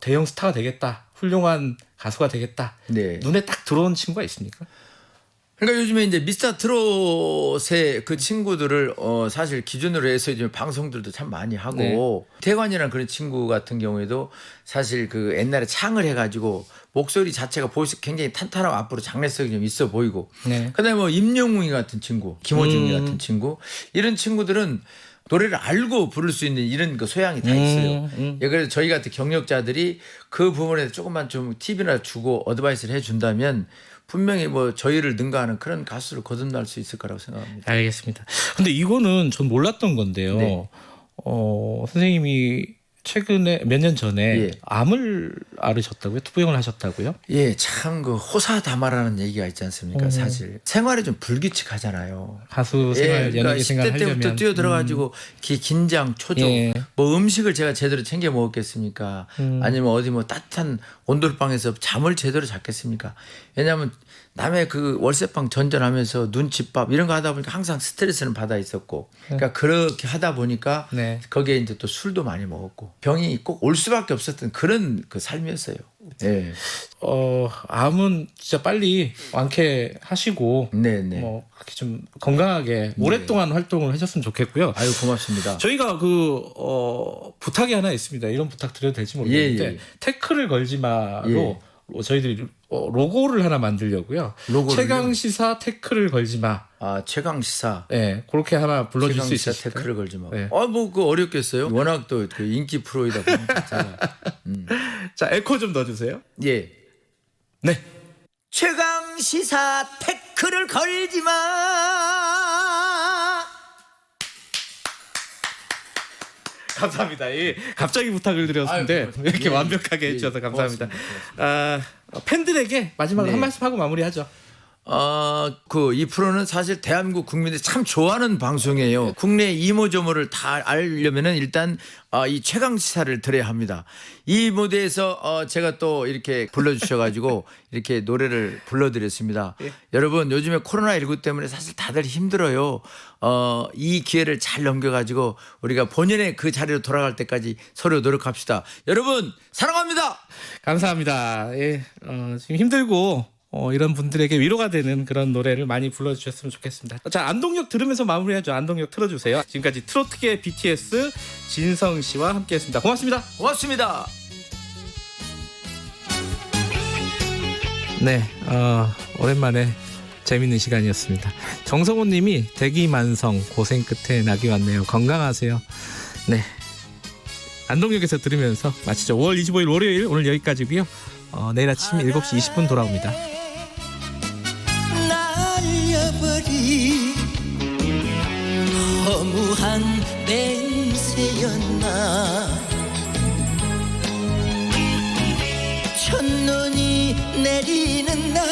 대형 스타가 되겠다, 훌륭한 가수가 되겠다. 눈에 딱 들어온 친구가 있습니까? 그러니까 요즘에 이제 미스터 트롯의 그 친구들을 사실 기준으로 해서 요즘 방송들도 참 많이 하고 태관이라는 그런 친구 같은 경우에도 사실 그 옛날에 창을 해가지고 목소리 자체가 보이스 굉장히 탄탄하고 앞으로 장래성이 좀 있어 보이고 그다음에 뭐 임영웅이 같은 친구, 김호중이 같은 친구 이런 친구들은 노래를 알고 부를 수 있는 이런 그 소양이 다 있어요. 그래서 저희 같은 경력자들이 그 부분에 조금만 좀 팁이나 주고 어드바이스를 해준다면 분명히 뭐 저희를 능가하는 그런 가수를 거듭날 수 있을 거라고 생각합니다. 알겠습니다. 근데 이거는 전 몰랐던 건데요. 선생님이 최근에 몇 년 전에 암을 앓으셨다고요? 투병을 하셨다고요? 예, 참 그 호사다마라는 얘기가 있지 않습니까? 사실 생활이 좀 불규칙하잖아요. 가수 생활, 연예계 생활 10대 때부터 뛰어들어가지고 긴장, 초조, 뭐 음식을 제가 제대로 챙겨 먹었겠습니까? 아니면 어디 뭐 따뜻한 온돌방에서 잠을 제대로 잤겠습니까? 왜냐하면 남의 그 월세방 전전하면서 눈칫밥 이런 거 하다 보니까 항상 스트레스는 받아 있었고, 그러니까 그렇게 하다 보니까 거기에 이제 또 술도 많이 먹었고 병이 꼭 올 수밖에 없었던 그런 그 삶이었어요. 예. 암은 진짜 빨리 완쾌하시고, 뭐 그렇게 좀 건강하게 오랫동안 활동을 하셨으면 좋겠고요. 아유, 고맙습니다. 저희가 부탁이 하나 있습니다. 이런 부탁 드려도 될지 모르겠는데 태클을 걸지 마로 저희들이 로고를 하나 만들려고요. 최강시사 태클을 걸지 마. 아, 최강시사. 네, 그렇게 하나 불러줄 수 있을까요? 최강시사 태클을 걸지 마. 뭐 그 어렵겠어요? 워낙 또 그 인기 프로이다 보니까. 자, 에코 좀 넣어주세요. 예. 네. 최강시사 태클을 걸지 마. 감사합니다. 갑자기 부탁을 드렸는데 이렇게 완벽하게 해주셔서 감사합니다. 팬들에게 마지막으로 한 말씀 하고 마무리하죠. 이 프로는 사실 대한민국 국민들이 참 좋아하는 방송이에요. 국내 이모저모를 다 알려면은 일단 이 최강시사를 들어야 합니다. 이 무대에서 제가 또 이렇게 불러주셔가지고 이렇게 노래를 불러드렸습니다. 여러분, 요즘에 코로나19 때문에 사실 다들 힘들어요. 이 기회를 잘 넘겨가지고 우리가 본연의 그 자리로 돌아갈 때까지 서로 노력합시다. 여러분, 사랑합니다. 감사합니다. 지금 힘들고 이런 분들에게 위로가 되는 그런 노래를 많이 불러주셨으면 좋겠습니다. 자, 안동역 들으면서 마무리하죠. 안동역 틀어주세요. 지금까지 트로트계 BTS 진성 씨와 함께했습니다. 고맙습니다. 고맙습니다. 네, 오랜만에 재밌는 시간이었습니다. 정성훈 님이 대기만성 고생 끝에 낙이 왔네요. 건강하세요. 네, 안동역에서 들으면서 마치죠. 5월 25일 월요일 오늘 여기까지고요. 내일 아침 7시 20분 돌아옵니다. 날려버린 허무한 맹세였나. 첫눈이 내리는 날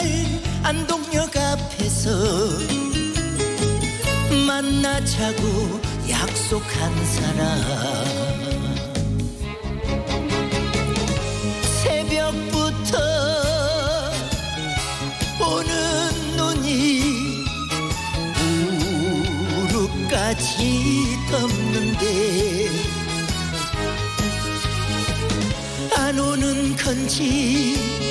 안동역 앞에서 만나자고 약속한 사람. 새벽부터 오는 눈이 무릎까지 덮는데 안 오는 건지